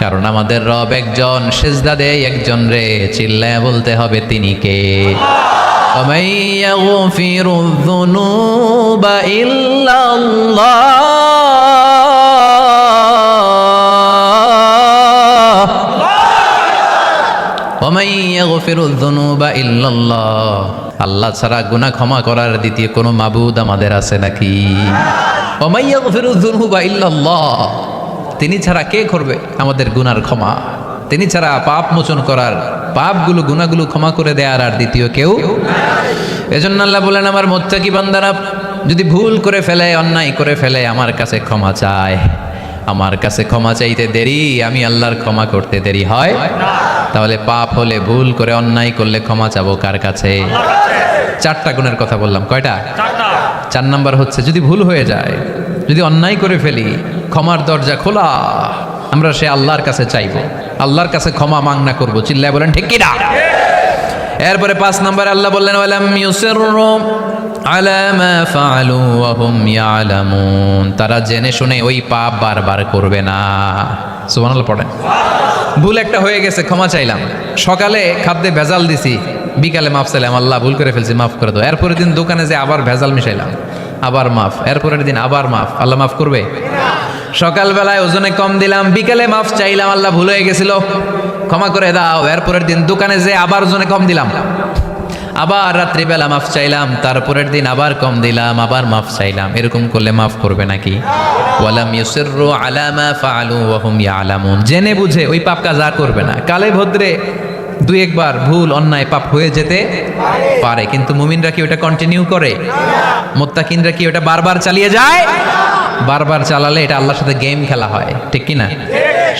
কারণ আমাদের রব একজন, সেজদা দেয় একজন রে, চিল্লায় বলতে হবে তিনি কে? وَمَن يَغْفِرُ الذُّنُوبَ إِلَّا اللَّهُ وَمَن يَغْفِرُ الذُّنُوبَ إِلَّا اللَّهُ। আল্লাহ ছাড়া গুনাহ ক্ষমা করার দ্বিতীয় কোনো মাবুদ আমাদের আছে নাকি? وَمَن يَغْفِرُ الذُّنُوبَ إِلَّا اللَّهُ। তিনি ছাড়া কে করবে আমাদের গুনার ক্ষমা? তিনি ছাড়া পাপ মোচন করার, পাপগুলো গুনাহগুলো ক্ষমা করে দেয়ার আর দ্বিতীয় কেউ। এজন্য আল্লাহ বলেন, আমার মুত্তাকি বান্দারা যদি ভুল করে ফেলে, অন্যায় করে ফেলে, আমার কাছে ক্ষমা চায়। আমার কাছে ক্ষমা চাইতে দেরি, আমি আল্লাহর ক্ষমা করতে দেরি হয়। তাহলে পাপ হলে, ভুল করে অন্যায় করলে ক্ষমা চাবো কার কাছে? 4টা গুণের কথা বললাম, কয়টা? 4 নাম্বার হচ্ছে যদি ভুল হয়ে যায়, যদি অন্যায় করে ফেলি, ক্ষমার দরজা খোলা, আমরা সে আল্লাহর কাছে চাইবো, আল্লাহর কাছে ক্ষমা মাংনা করবো। চিল্লায় বলেন ঠিক কিনা? এরপরে 5 নাম্বার আল্লাহ বললেন, ওয়ালাম ইউসিররু আলা মা ফাআলু ওয়া হুম ইয়ালামুন, তারা জেনে শুনে ওই পাপ বারবার করবে না। সুবহানাল্লাহ পড়েন। ভুল একটা হয়ে গেছে, ক্ষমা চাইলাম, সকালে খাদ্যে ভেজাল দিছি, বিকালে মাফ চাইলাম, আল্লাহ ভুল করে ফেলছি, মাফ করে দাও। এরপরের দিন দোকানে যে আবার ভেজাল মিশাইলাম, আবার মাফ, এরপরের দিন আবার মাফ, আল্লাহ মাফ করবে? সকালবেলায় ওজনে কম দিলাম, বিকালে মাফ চাইলাম, আল্লাহ ভুল হয়ে গেছিল, ক্ষমা করে দাও। এরপরের দিন দোকানে যে আবার ওজনে কম দিলাম, আবার রাত্রিবেলা মাফ চাইলাম, তারপরের দিন আবার কম দিলাম, আবার মাফ চাইলাম। এরকম করলে মাফ করবে নাকি? ওয়ালাম ইউসিররু আলা মা ফাআলু ওয়া হুম ইয়ালামুন, জেনে বুঝে ওই পাপ কাজ আর করবে না। কালে ভদ্রে 2-1 বার ভুল অন্যায় পাপ হয়ে যেতে পারে, কিন্তু মুমিনরা কি ওটা কন্টিনিউ করে? মুত্তাকিনরা কি ওটা বারবার চালিয়ে যায়? বারবার চালালে এটা আল্লাহর সাথে গেম খেলা হয়, ঠিক কি না?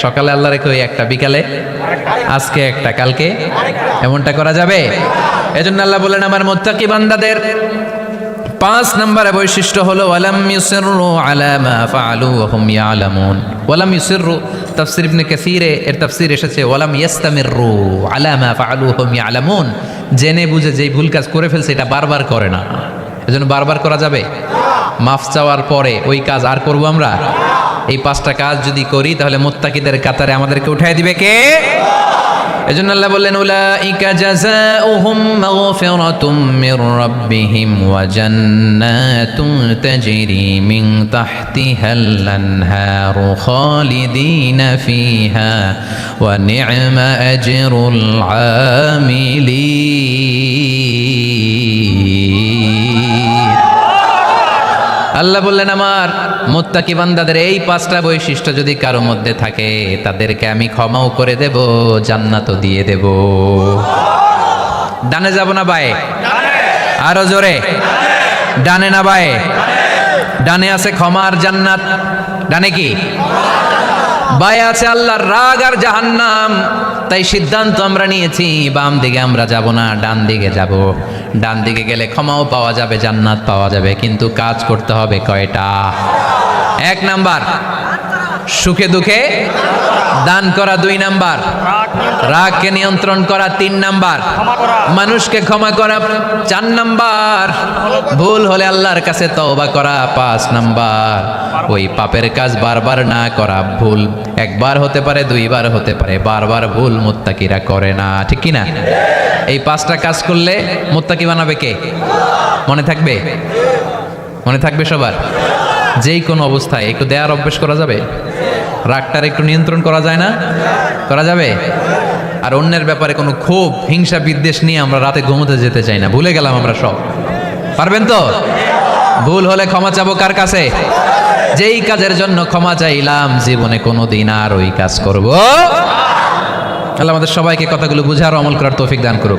সকালে আল্লাহ রেখে ওই একটা, বিকালে আজকে একটা, কালকে এমনটা করা যাবে? এজন্য আল্লাহ বলেন, আমার মুত্তাকি বান্দাদের 5 নম্বরে বৈশিষ্ট্য হলো ওয়ালাম ইউসিররু আলা মা ফাআলু ওয়া হুম ইয়ালামুন। ওয়ালাম ইউসিররু তাফসীর ইবনে কাসীরে এর তাফসীর এসেছে ওয়ালাম ইয়াস্তামিররু আলা মা ফাআলু ওয়া হুম ইয়ালামুন, জেনে বুঝে যেই ভুল কাজ করে ফেলছে এটা বারবার করে না। এজন্য বারবার করা যাবে? মাফ চাওয়ার পরে ওই কাজ আর করব আমরা? এই 5টা কাজ যদি করি তাহলে মুত্তাকিদের কাতারে আমাদেরকে উঠায় দিবে কে? এজন্য আল্লাহ বললেন উলাইকা জাযাউহুম মাগফিরাতুম মির রাব্বিহিম ওয়া জান্নাতুন তাজরি মিন তাহতিহাল আনহারু খালিদিনা ফিহা ওয়া নি'মা আজরুল আমিলিন। আল্লাহ বললেন আমার মুত্তাকি বান্দাদের এই 5টা বৈশিষ্ট্য যদি কারো মধ্যে থাকে তাদেরকে আমি ক্ষমাও করে দেব, জান্নাতও দিয়ে দেব। ডানে যাব না বায়ে? আরো জোরে। ডানে না বায়ে? ডানে আছে ক্ষমা আর জান্নাত। ডানে কি? বায়ে আছে আল্লাহর রাগ আর জাহান্নাম। তাই সিদ্ধান্ত আমরা নিয়েছি বাম দিকে আমরা যাব না, ডান দিকে যাব। ডান দিকে গেলে ক্ষমাও পাওয়া যাবে, জান্নাত পাওয়া যাবে, কিন্তু কাজ করতে হবে কয়টা? 1 নাম্বার সুখে দুঃখে দান করা, 2 নাম্বার রাগকে নিয়ন্ত্রণ করা, 3 নাম্বার মানুষকে ক্ষমা করা, 4 নাম্বার ভুল হলে আল্লাহর কাছে তওবা করা, 5 নাম্বার ওই পাপের কাজ বারবার না করা। ভুল একবার হতে পারে, 2 বার হতে পারে, বারবার ভুল মুত্তাকিরা করে না, ঠিক কি না? এই 5টা কাজ করলে মুত্তাকি বানাবে কে? মনে থাকবে? মনে থাকবে সবার? যেই কোনো অবস্থায় একটু দেয়ার অভ্যেস করা যাবে? রাগটার একটু নিয়ন্ত্রণ করা যায় না? করা যাবে? আর অন্যের ব্যাপারে কোনো ক্ষোভ হিংসা বিদ্বেষ নিয়ে আমরা রাতে ঘুমোতে যেতে চাই না, ভুলে গেলাম আমরা সব। পারবেন তো? ভুল হলে ক্ষমা চাবো কার কাছে? যেই কাজের জন্য ক্ষমা চাইলাম জীবনে কোনোদিন আর ওই কাজ করব। আল্লাহ আমাদের সবাইকে কথাগুলো বুঝার আমল করার তৌফিক দান করুক।